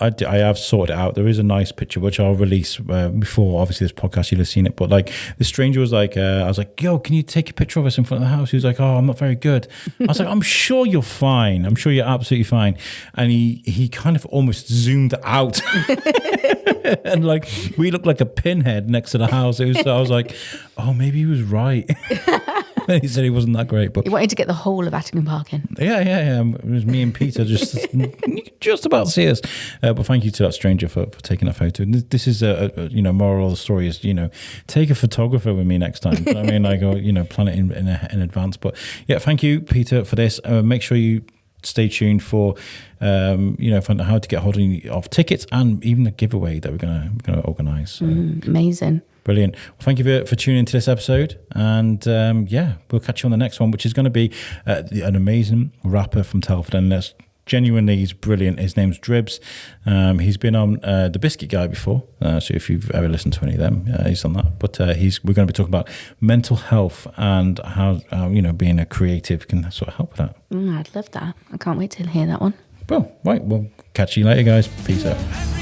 I have sorted it out. There is a nice picture which I'll release before, obviously, this podcast. You'll have seen it. But like, the stranger was like, I was like, yo, can you take a picture of us in front of the house? He was like, oh, I'm not very good. I was like, I'm sure you're fine. I'm sure you're absolutely fine. And he kind of almost zoomed out. And like, we looked like a pinhead next to the house. I was like, oh, maybe he was right. He said he wasn't that great, but He wanted to get the whole of Attingham Park in. yeah. It was me and Peter just about to see us. But thank you to that stranger for taking that photo. And this is moral of the story is take a photographer with me next time. I mean, like plan it in advance. But yeah, thank you, Peter, for this. Make sure you stay tuned for find out how to get hold of tickets and even the giveaway that we're gonna organise. So. Amazing. Brilliant. Well, thank you for tuning into this episode. And we'll catch you on the next one, which is going to be an amazing rapper from Telford. And that's genuinely, he's brilliant. His name's Dribs. He's been on The Biscuit Guy before. So if you've ever listened to any of them, he's on that. But we're going to be talking about mental health and how being a creative can sort of help with that. I'd love that. I can't wait to hear that one. Well, right. We'll catch you later, guys. Peace out.